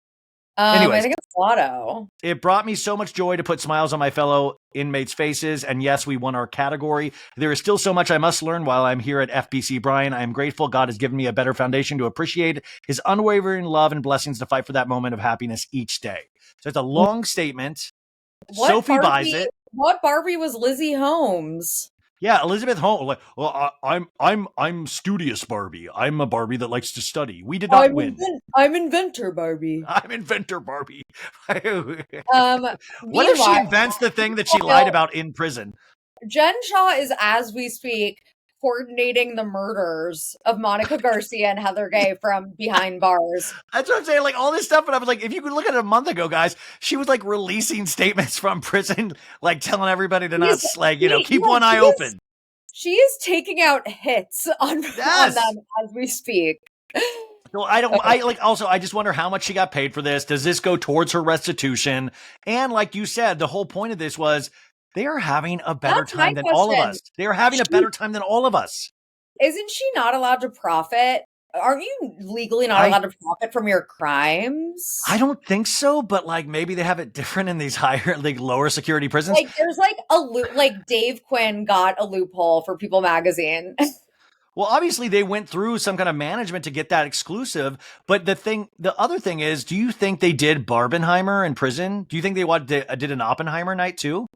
Anyways, I think it's Lotto. It brought me so much joy to put smiles on my fellow inmates' faces. And yes, we won our category. There is still so much I must learn while I'm here at FBC Brian. I am grateful God has given me a better foundation to appreciate his unwavering love and blessings to fight for that moment of happiness each day. So it's a long statement. Sophie buys it. What Barbie was Lizzie Holmes? Yeah, Elizabeth Holmes. Like, well, I'm studious Barbie. I'm a Barbie that likes to study. We did not win. I'm inventor Barbie. I'm inventor Barbie. What What if she invents the thing that she lied about in prison? Jen Shah is, as we speak, coordinating the murders of Monica Garcia and Heather Gay from behind bars. That's what I'm saying. Like all this stuff. And I was like, if you could look at it a month ago, guys, she was like releasing statements from prison, like telling everybody to not keep one eye open. She is taking out hits on them as we speak. So I just wonder how much she got paid for this. Does this go towards her restitution? And like you said, the whole point of this was they are having a better time than all of us. They are having a better time than all of us. Isn't she not allowed to profit? Aren't you legally not allowed to profit from your crimes? I don't think so, but like maybe they have it different in these higher, like lower security prisons. Like there's like Dave Quinn got a loophole for People Magazine. Well, obviously they went through some kind of management to get that exclusive. But the other thing is, do you think they did Barbenheimer in prison? Do you think they did an Oppenheimer night too?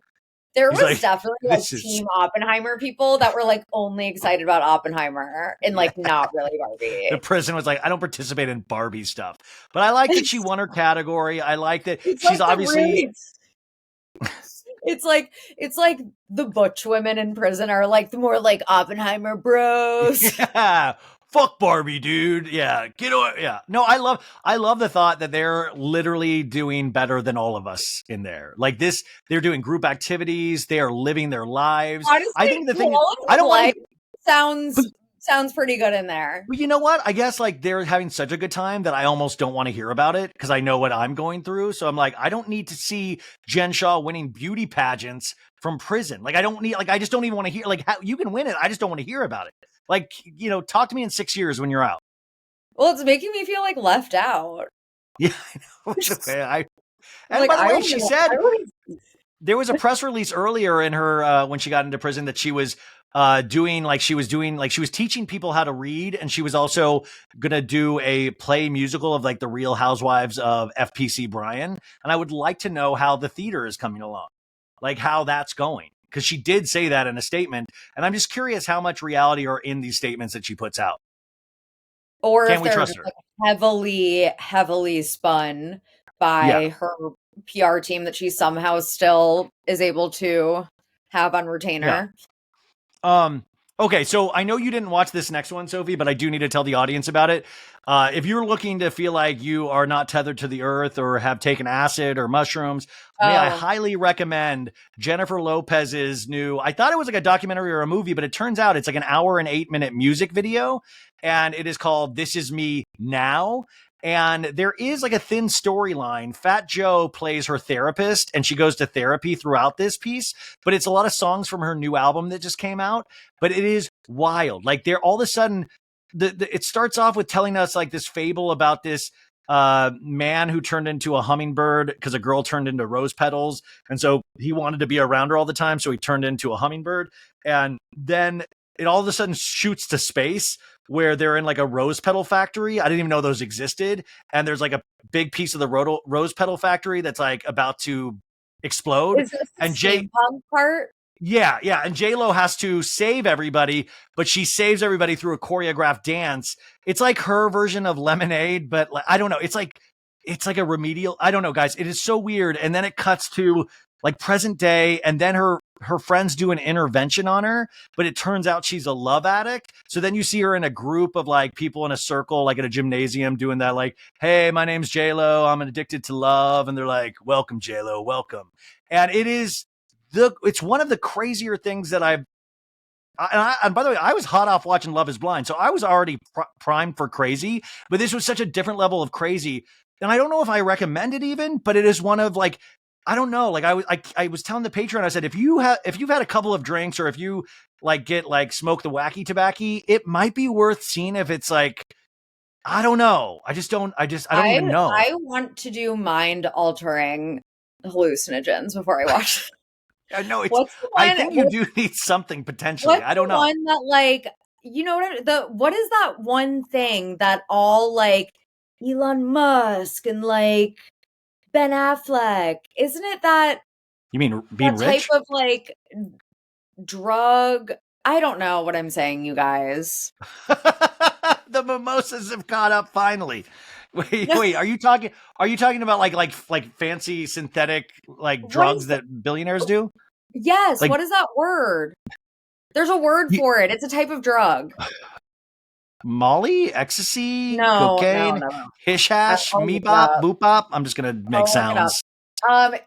There was definitely Team Oppenheimer people that were like only excited about Oppenheimer and like not really Barbie. The prison was like, I don't participate in Barbie stuff. But I like that she won her category. I like that she's obviously... It's like the butch women in prison are like the more like Oppenheimer bros. Yeah. Fuck Barbie, dude. Yeah. Get away. Yeah. No, I love the thought that they're literally doing better than all of us in there. Like this, they're doing group activities. They are living their lives. Honestly, I think the thing I don't want sounds pretty good in there. But you know what? I guess like they're having such a good time that I almost don't want to hear about it because I know what I'm going through. So I'm like, I don't need to see Jen Shah winning beauty pageants from prison. Like I just don't even want to hear like how you can win it. I just don't want to hear about it. Like, talk to me in 6 years when you're out. Well, it's making me feel like left out. Yeah, I know. Okay. By the way, she said there was a press release earlier in her when she got into prison that she was she was teaching people how to read, and she was also gonna do a play musical of like the Real Housewives of FPC Brian. And I would like to know how the theater is coming along, like how that's going. Because she did say that in a statement, and I'm just curious how much reality are in these statements that she puts out. Or can we trust her? Like heavily spun by her PR team that she somehow still is able to have on retainer. Yeah. Okay, so I know you didn't watch this next one, Sophie, but I do need to tell the audience about it. If you're looking to feel like you are not tethered to the earth or have taken acid or mushrooms, may I highly recommend Jennifer Lopez's new, I thought it was like a documentary or a movie, but it turns out it's like an 1 hour and 8 minute music video. And it is called This Is Me Now. And there is like a thin storyline. Fat Joe plays her therapist and she goes to therapy throughout this piece, but it's a lot of songs from her new album that just came out, but it is wild. Like they're all of a sudden, it starts off with telling us like this fable about this man who turned into a hummingbird because a girl turned into rose petals. And so he wanted to be around her all the time. So he turned into a hummingbird. And then it all of a sudden shoots to space where they're in like a rose petal factory. I didn't even know those existed. And there's like a big piece of the rose petal factory that's like about to explode. Is this the steampunk part? Yeah. And J-Lo has to save everybody, but she saves everybody through a choreographed dance. It's like her version of Lemonade, but like, I don't know. It's like a remedial. I don't know, guys. It is so weird. And then it cuts to like present day, and then her friends do an intervention on her, but it turns out she's a love addict. So then you see her in a group of like people in a circle, like at a gymnasium doing that, like, hey, my name's J-Lo. I'm addicted to love. And they're like, welcome, J-Lo, welcome. And it's one of the crazier things that and by the way, I was hot off watching Love is Blind. So I was already primed for crazy, but this was such a different level of crazy. And I don't know if I recommend it even, but it is one of like, I don't know. Like I was telling the Patreon, I said, if you've had a couple of drinks or if you like get like smoke the wacky tobacco, it might be worth seeing if it's like I don't know. I don't even know. I want to do mind altering hallucinogens before I watch. I know I think you do need something potentially. I don't know. One that like, you know what is that one thing that all like Elon Musk and like Ben Affleck, isn't it that? You mean being rich? Type of like drug. I don't know what I'm saying, you guys. The mimosas have caught up finally. Wait, are you talking about like fancy synthetic like drugs that billionaires do? Yes. Like, what is that word? There's a word for it. It's a type of drug. Molly, ecstasy, cocaine, hish hash, me bop, boop bop. I'm just gonna make sounds.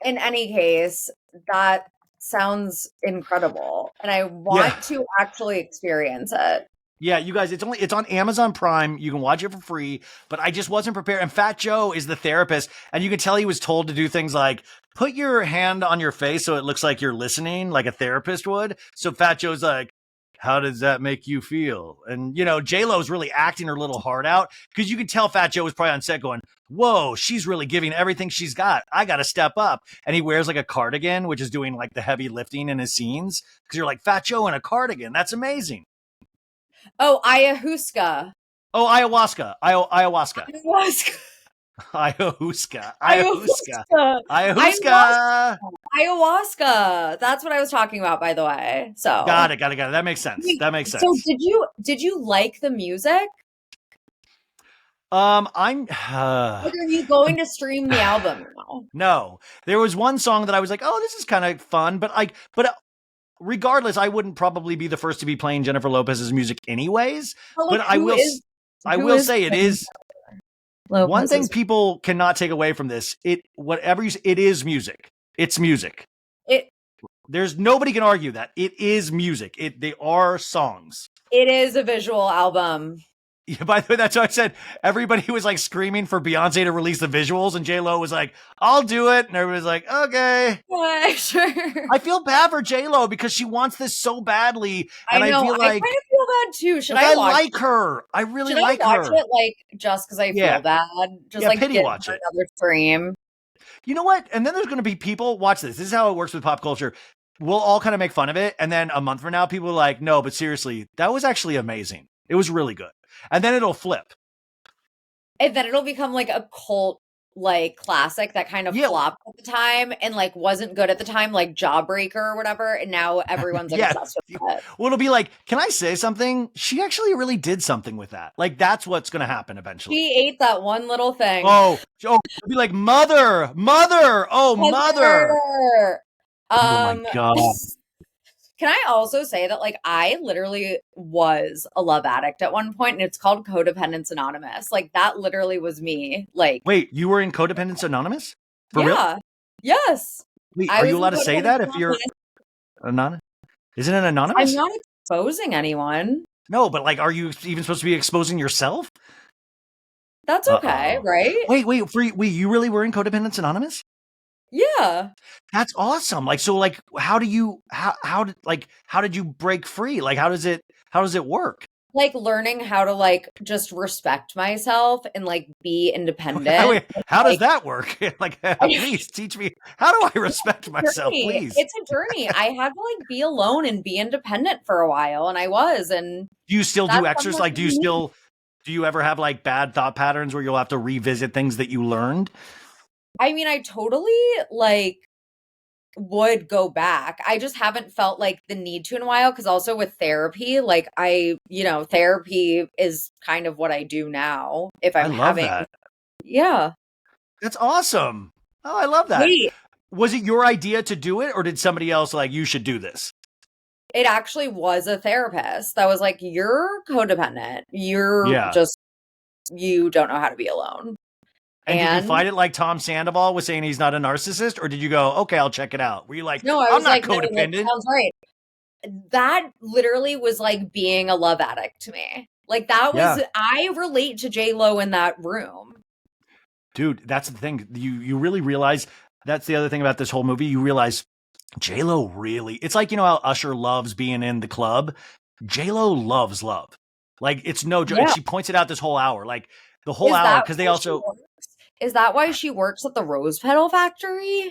In any case, that sounds incredible, and I want to actually experience it. Yeah, you guys, it's on Amazon Prime. You can watch it for free, but I just wasn't prepared. And Fat Joe is the therapist, and you can tell he was told to do things like put your hand on your face so it looks like you're listening, like a therapist would. So Fat Joe's like, how does that make you feel? And, you know, J-Lo's really acting her little heart out because you can tell Fat Joe was probably on set going, whoa, she's really giving everything she's got. I got to step up. And he wears like a cardigan, which is doing like the heavy lifting in his scenes because you're like, Fat Joe in a cardigan. That's amazing. Oh, ayahuasca. Oh, ayahuasca. Ayahuasca. Ayahuasca. That's what I was talking about, by the way. So got it. That makes sense. So did you like the music? I'm are you going to stream the album now? No. There was one song that I was like, oh, this is kind of fun, but regardless, I wouldn't probably be the first to be playing Jennifer Lopez's music anyways. But I will say it is Lopez's. One thing people cannot take away from this. It is music. It's music. There's nobody can argue that. It is music. They are songs. It is a visual album. Yeah, by the way, that's what I said. Everybody was like screaming for Beyonce to release the visuals, and J-Lo was like, I'll do it. And everybody's like, okay. Yeah, sure. I feel bad for J-Lo because she wants this so badly. And I know. I feel like I kind of feel bad too. Should I like her? I really like her. Should I watch it like just because I feel bad? Just like pity watch it. Another stream. You know what? And then there's going to be people, watch this. This is how it works with pop culture. We'll all kind of make fun of it. And then a month from now, people are like, no, but seriously, that was actually amazing. It was really good. And then it'll flip. And then it'll become like a cult like classic that kind of flopped at the time and like wasn't good at the time, like Jawbreaker or whatever. And now everyone's like obsessed with it. Well, it'll be like, can I say something? She actually really did something with that. Like that's what's going to happen eventually. She ate that one little thing. Oh, it'll be like mother. Oh, mother. Oh my God. Can I also say that, like, I literally was a love addict at one point, and it's called Codependence Anonymous. Like, that literally was me. Like, wait, you were in Codependence Anonymous? For real? Yes. Wait, are you allowed to say that if you're anonymous? Isn't it anonymous? I'm not exposing anyone. No, but like, are you even supposed to be exposing yourself? That's okay, right? Wait, you really were in Codependence Anonymous? Yeah. That's awesome. Like, so like, how did you break free? Like, how does it work? Like learning how to like just respect myself and like be independent. Wait, how does that work? Like, please teach me. How do I respect myself, please? It's a journey. I had to like be alone and be independent for a while. And I was, and do you still do exercise? Like, do you ever have like bad thought patterns where you'll have to revisit things that you learned? I mean, I totally like would go back. I just haven't felt like the need to in a while because also with therapy, like therapy is kind of what I do now. If I'm having that. Yeah. That's awesome. Oh, I love that. Wait. Was it your idea to do it or did somebody else like you should do this? It actually was a therapist that was like, you're codependent. You're you don't know how to be alone. And did you find it like Tom Sandoval was saying he's not a narcissist? Or did you go, okay, I'll check it out? Were you like, no, I'm not codependent? No, sounds right. That literally was like being a love addict to me. Like that was, I relate to J-Lo in that room. Dude, that's the thing. You really realize, that's the other thing about this whole movie. You realize J-Lo really, it's like, you know how Usher loves being in the club? J-Lo loves love. Like it's no joke. Yeah. And she points it out this whole hour, like the whole hour, because they also. Is that why she works at the Rose Petal Factory?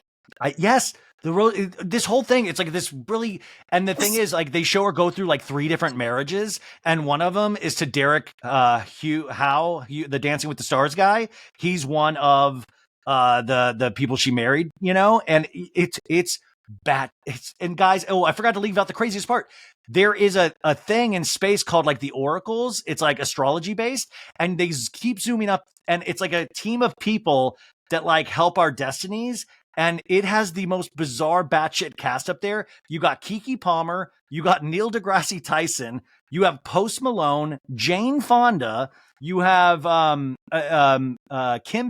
Yes. This whole thing, it's like this really, and the thing is, like, they show her go through like 3 different marriages, and one of them is to Derek the Dancing with the Stars guy. He's one of the people she married, you know, and it's bad. And guys, I forgot to leave out the craziest part. There is a thing in space called like the oracles. It's like astrology based, and they keep zooming up, and it's like a team of people that like help our destinies. And it has the most bizarre batshit cast up there. You got Keke Palmer, you got Neil deGrasse Tyson, you have Post Malone, Jane Fonda, you have Kim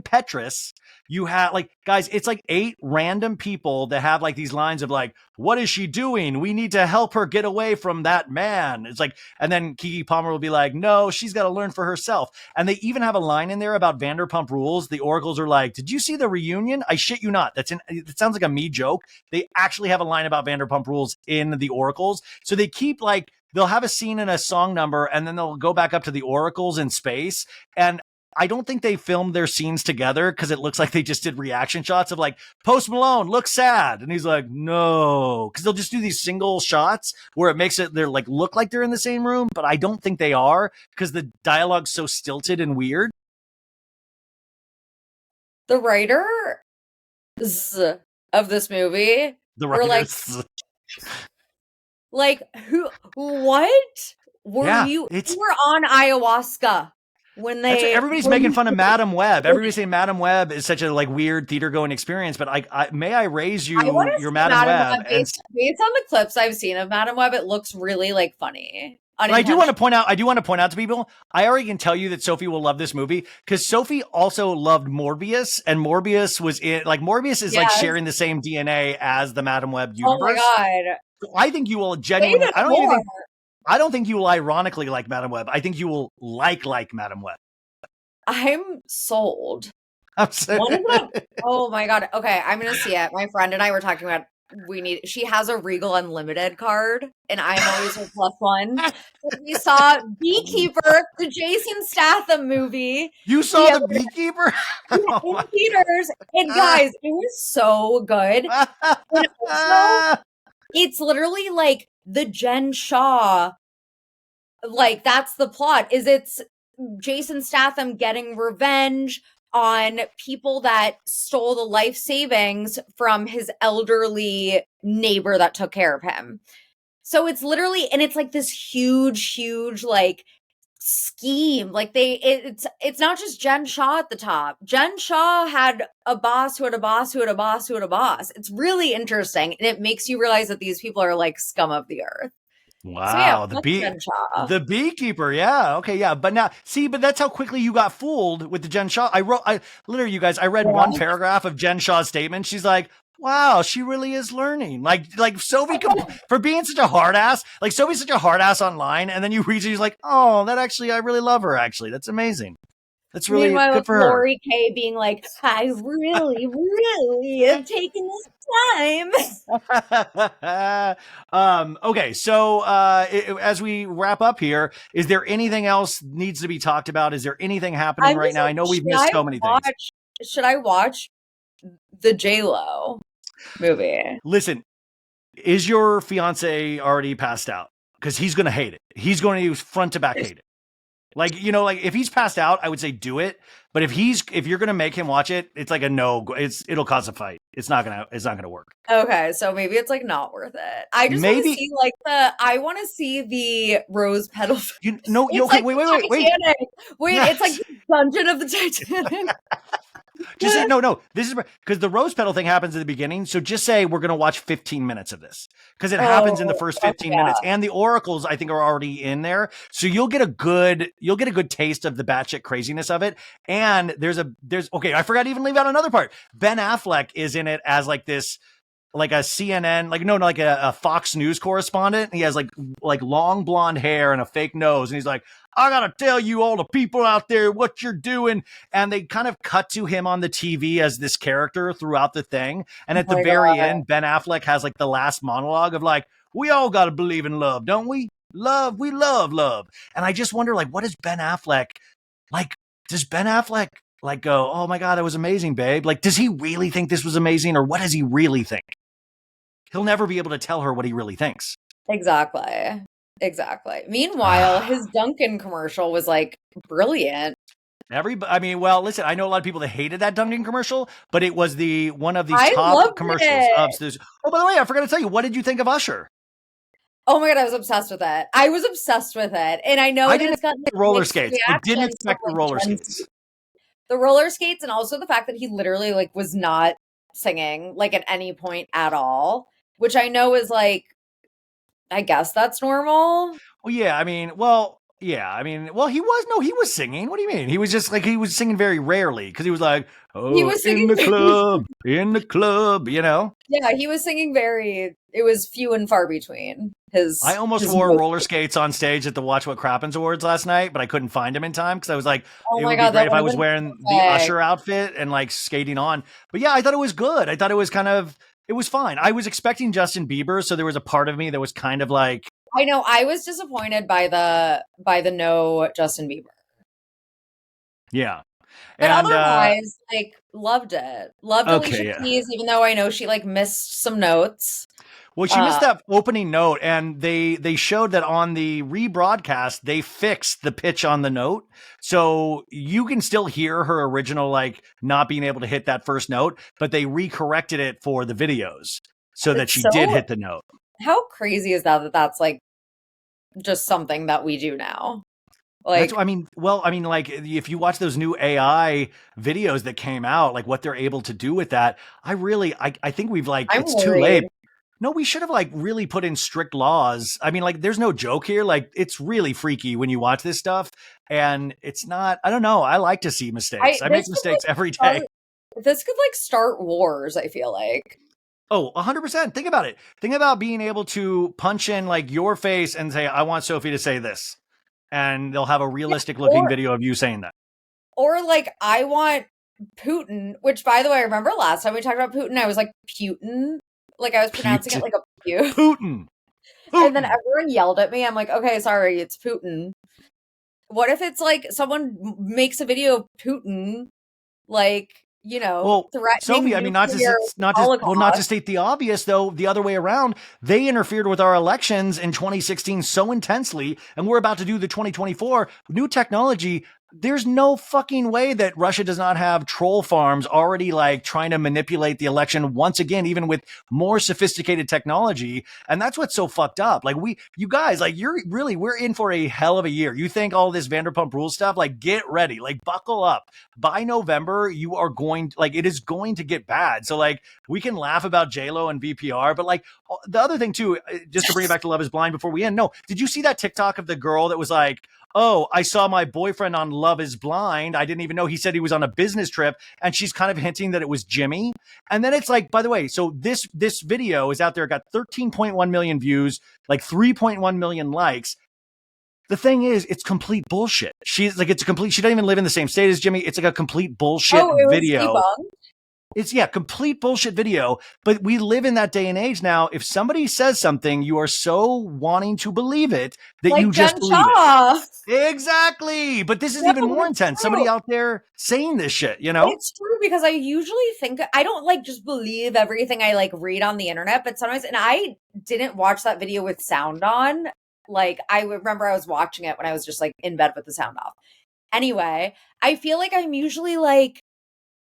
Petras. You have like, guys, it's like 8 random people that have like these lines of like, what is she doing? We need to help her get away from that man. It's like, and then Keke Palmer will be like, no, she's got to learn for herself. And they even have a line in there about Vanderpump Rules. The oracles are like, did you see the reunion? I shit you not. It sounds like a me joke. They actually have a line about Vanderpump Rules in the oracles. So they keep like, they'll have a scene in a song number, and then they'll go back up to the oracles in space. And I don't think they filmed their scenes together because it looks like they just did reaction shots of like, Post Malone looks sad. And he's like, no, because they'll just do these single shots where it makes it, they're like, look like they're in the same room, but I don't think they are because the dialogue's so stilted and weird. The writers of this movie were like, who, what? You were on ayahuasca. When everybody's making fun of Madam Web. Everybody's saying Madam Web is such a like weird theater going experience, but may I raise your Madam Web? Based on the clips I've seen of Madam Web, it looks really like funny. I do want to point out to people, I already can tell you that Sophie will love this movie because Sophie also loved Morbius, and Morbius was in like Morbius is like sharing the same DNA as the Madam Web universe. Oh my god! So I think you will genuinely. I don't think you will ironically like Madam Web. I think you will like Madam Web. I'm sold. I'm sorry. Oh my god. Okay, I'm gonna see it. My friend and I were talking about she has a Regal Unlimited card, and I'm always her +1. We saw Beekeeper, the Jason Statham movie. You saw the Beekeeper? In theaters. And guys, it was so good. And also, it's literally like the Jen Shaw, like that's the plot, it's Jason Statham getting revenge on people that stole the life savings from his elderly neighbor that took care of him. So it's literally, and it's like this huge like scheme. Like it's not just Jen Shaw at the top. Jen Shaw had a boss who had a boss who had a boss who had a boss. It's really interesting, and it makes you realize that these people are like scum of the earth. Wow, so the Beekeeper, yeah, okay, yeah, but that's how quickly you got fooled with the Jen Shaw. I literally, you guys, I read one paragraph of Jen Shaw's statement. She's like, wow, she really is learning. Like Sophie, for being such a hard ass, like Sophie's such a hard ass online, and then you read it, she's like, oh, that actually, I really love her, actually. That's amazing. That's really good for her. Lori Kay being like, I really, really have taken this time. Okay, so as we wrap up here, is there anything else needs to be talked about? Is there anything happening right now? I know we've missed so many things. Should I watch the J-Lo movie? Listen, is your fiance already passed out? Because he's going to hate it. He's going to front to back hate it. Like, you know, like if he's passed out, I would say do it. But if you're going to make him watch it, it's like a no, it'll cause a fight. It's not going to work. Okay. So maybe it's like not worth it. I just want to see like I want to see the rose petal. Wait. It's like the Dungeon of the Titanic. Just say, no. This is because the rose petal thing happens at the beginning. So just say we're going to watch 15 minutes of this because it happens in the first 15 minutes, and the oracles I think are already in there. So you'll get a good taste of the batshit craziness of it. And there's okay. I forgot to even leave out another part. Ben Affleck is in it as like this, like a CNN, like a Fox News correspondent. He has like long blonde hair and a fake nose, and he's like, I gotta tell you all the people out there what you're doing. And they kind of cut to him on the TV as this character throughout the thing. And at the very end, Ben Affleck has like the last monologue of like, we all gotta believe in love, don't we? love, we love. And I just wonder, like, what does Ben Affleck, like, does Ben Affleck like go, oh my God, that was amazing, babe? Like, does he really think this was amazing, or what does he really think? He'll never be able to tell her what he really thinks. Exactly. Meanwhile, his Dunkin' commercial was like brilliant. Well, listen, I know a lot of people that hated that Dunkin' commercial, but it was one of the top commercials of this. Oh, by the way, I forgot to tell you, what did you think of Usher? Oh my God, I was obsessed with it. And I know that it's got roller skates. I didn't expect the roller skates. The roller skates, and also the fact that he literally like was not singing like at any point at all, which I know is like, I guess that's normal. Well, yeah, he was singing. What do you mean? He was just like, he was singing very rarely because he was like, oh, he was singing in the club, you know? Yeah, he was singing it was few and far between. I almost wore roller skates on stage at the Watch What Crappens Awards last night, but I couldn't find them in time because I was like, it would be great if I was wearing the Usher outfit and like skating on. But yeah, I thought it was good. I thought it was it was fine. I was expecting Justin Bieber, so there was a part of me that was kind of like, I know, I was disappointed by the no Justin Bieber. Yeah. But otherwise, like, loved it. Loved Alicia Keys, even though I know she like missed some notes. Well, she missed that opening note, and they showed that on the rebroadcast, they fixed the pitch on the note. So you can still hear her original, like, not being able to hit that first note, but they recorrected it for the videos so that she did hit the note. How crazy is that that's like just something that we do now? Like, like if you watch those new AI videos that came out, like what they're able to do with that, I think we've it's too late. No, we should have like really put in strict laws. I mean, like there's no joke here. Like it's really freaky when you watch this stuff, and it's not, I don't know. I like to see mistakes. I make mistakes every day. This could like start wars, I feel like. Oh, 100%. Think about it. Think about being able to punch in like your face and say, I want Sophie to say this. And they'll have a realistic looking video of you saying that. Or like, I want Putin, which by the way, I remember last time we talked about Putin, I was like, Putin. Like I was pronouncing it like a pew. Putin. And then everyone yelled at me. I'm like, okay, sorry, it's Putin. What if it's like someone makes a video of Putin, like, you know, threatening Sophie, I mean, not to state the obvious, though, the other way around, they interfered with our elections in 2016 so intensely, and we're about to do the 2024 new technology. There's no fucking way that Russia does not have troll farms already like trying to manipulate the election once again, even with more sophisticated technology. And that's what's so fucked up. Like you guys, like we're in for a hell of a year. You think all this Vanderpump Rules stuff, like get ready, like buckle up. By November, it is going to get bad. So like we can laugh about J-Lo and VPR, but like the other thing too, just to bring it back to Love is Blind before we end. No, did you see that TikTok of the girl that was like, oh, I saw my boyfriend on Love is Blind. I didn't even know. He said he was on a business trip. And she's kind of hinting that it was Jimmy. And then it's like, by the way, so this video is out there, got 13.1 million views, like 3.1 million likes. The thing is, it's complete bullshit. She doesn't even live in the same state as Jimmy. It's like a complete bullshit video. It's complete bullshit video. But we live in that day and age now. If somebody says something, you are so wanting to believe it that you just believe it. Exactly. But this is even more intense. True. Somebody out there saying this shit, you know? It's true because I usually think I don't like just believe everything I like read on the internet, but sometimes, and I didn't watch that video with sound on. Like I remember I was watching it when I was just like in bed with the sound off. Anyway, I feel like I'm usually like,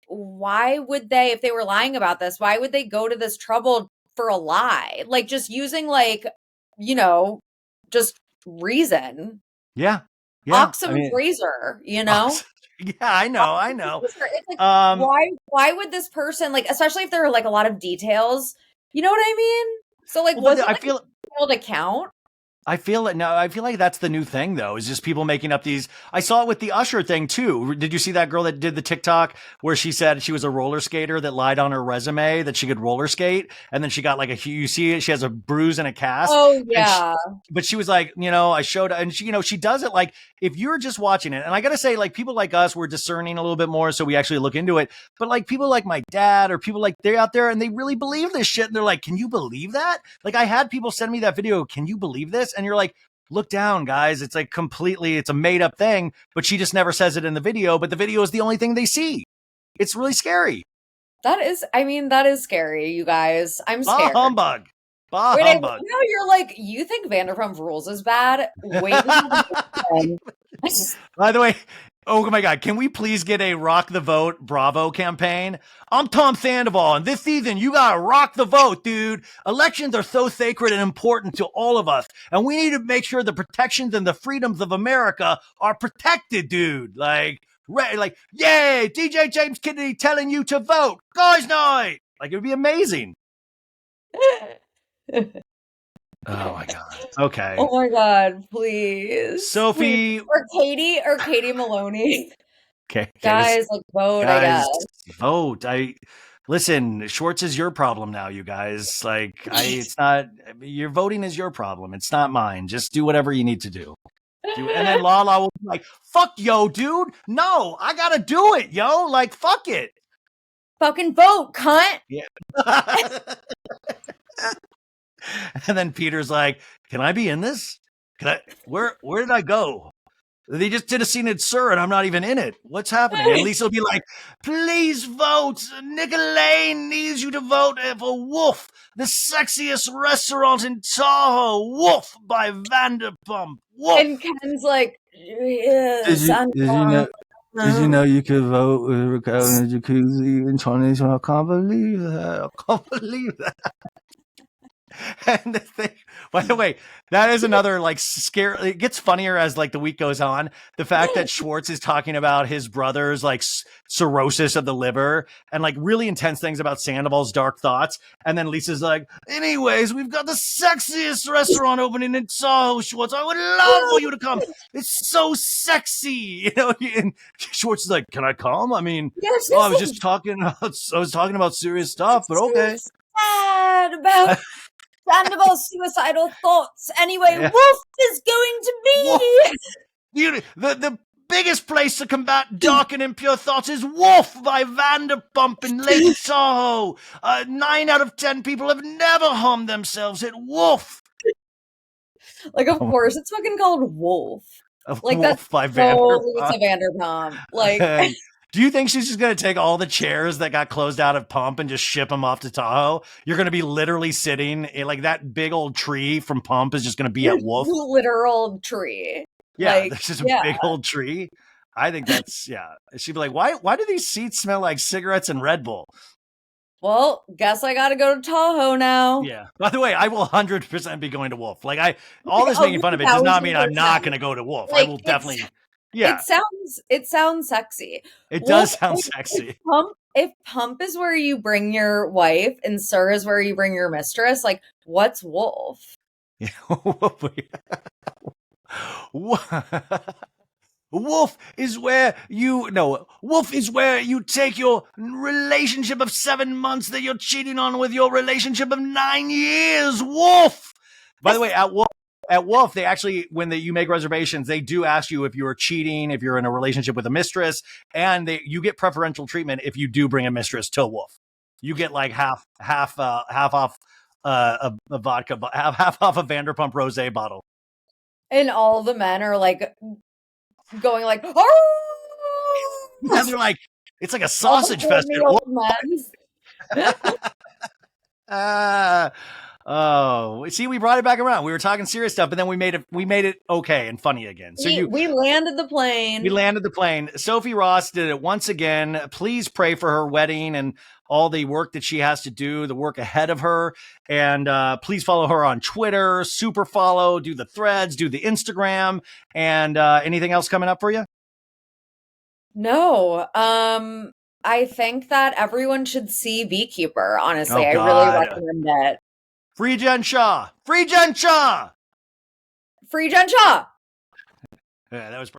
why would they, if they were lying about this, why would they go to this trouble for a lie? Like just using like, you know, just reason. Yeah. Oxum Fraser, you know? Yeah, I know. It's like, why would this person, like, especially if there are like a lot of details, you know what I mean? So like, was it like a detailed account? I feel like that's the new thing though, is just people making up these. I saw it with the Usher thing too. Did you see that girl that did the TikTok where she said she was a roller skater that lied on her resume that she could roller skate, and then she got like you see it, she has a bruise and a cast. Oh yeah. But she was like, you know, I showed, and she, you know, she does it like if you're just watching it, and I gotta say, like people like us, we're discerning a little bit more, so we actually look into it. But like people like my dad or people like they're out there and they really believe this shit, and they're like, can you believe that? Like I had people send me that video, can you believe this? And you're like, look down, guys. It's like it's a made up thing, but she just never says it in the video, but the video is the only thing they see. It's really scary. That is scary, you guys. I'm scared. Humbug. Wait, humbug. Now you're like, you think Vanderpump Rules is bad? Wait. By the way, oh my God, can we please get a Rock the Vote Bravo campaign? I'm Tom Sandoval, and this season, you gotta rock the vote, dude. Elections are so sacred and important to all of us, and we need to make sure the protections and the freedoms of America are protected, dude. Like, yay, DJ James Kennedy telling you to vote. Guys night! Like, it would be amazing. Oh my God. Okay. Oh my God, please. Sophie. Please. Or Katie Maloney. Okay. Guys, vote, I guess. Vote. Listen, Schwartz is your problem now, you guys. It's not, your voting is your problem. It's not mine. Just do whatever you need to do. And then Lala will be like, fuck yo, dude. No, I gotta do it, yo. Like, fuck it. Fucking vote, cunt. Yeah. And then Peter's like, can I be in this? Where did I go? They just did a scene at SUR and I'm not even in it. What's happening? And Lisa will be like, please vote. Nicolaine needs you to vote for Wolf, the sexiest restaurant in Tahoe. Wolf by Vanderpump. Wolf. And Ken's like, yes, did you know you could vote with Ricardo in the jacuzzi in 2020? I can't believe that. And the thing, by the way, that is another scare. It gets funnier as the week goes on. The fact that Schwartz is talking about his brother's cirrhosis of the liver and really intense things about Sandoval's dark thoughts. And then Lisa's like, anyways, we've got the sexiest restaurant opening in Tahoe, Schwartz. I would love for you to come. It's so sexy, And Schwartz is like, can I come? I mean, I was just talking. I was talking about serious stuff, but okay. Sad about Sandoval's suicidal thoughts. Anyway, yeah. Wolf is going to be the biggest place to combat dark and impure thoughts is Wolf by Vanderpump in Lake Tahoe. 9 out of 10 people have never harmed themselves at Wolf. Of course, it's fucking called Wolf. Wolf that's by Vanderpump. It's a Vanderpump. Do you think she's just going to take all the chairs that got closed out of Pump and just ship them off to Tahoe? You're going to be literally sitting in that big old tree from Pump is just going to be at Wolf. Literal tree. Yeah, this is a big old tree. I think that's, She'd be like, why do these seats smell like cigarettes and Red Bull? Well, guess I got to go to Tahoe now. Yeah. By the way, I will 100% be going to Wolf. All this making fun of it does not mean I'm not going to go to Wolf. I will definitely... Yeah, it sounds sexy. It does sound sexy. If Pump is where you bring your wife and SUR is where you bring your mistress, what's Wolf? Wolf is where you take your relationship of 7 months that you're cheating on with your relationship of 9 years. Wolf. By the way, at Wolf, they actually, when you make reservations, they do ask you if you are cheating, if you're in a relationship with a mistress, and you get preferential treatment if you do bring a mistress to Wolf. You get half off a vodka, half off a Vanderpump Rosé bottle. And all the men are going oh! And they're like, it's like a sausage fest. Oh, see, we brought it back around. We were talking serious stuff, but then we made it okay and funny again. So we landed the plane. We landed the plane. Sophie Ross did it once again. Please pray for her wedding and all the work that she has to do, the work ahead of her. And please follow her on Twitter, super follow, do the threads, do the Instagram, and anything else coming up for you? No. I think that everyone should see Beekeeper, honestly. I really recommend it. Free Jen Shaw. Free Jen Shaw. Free Jen Shaw. Yeah, that was perfect.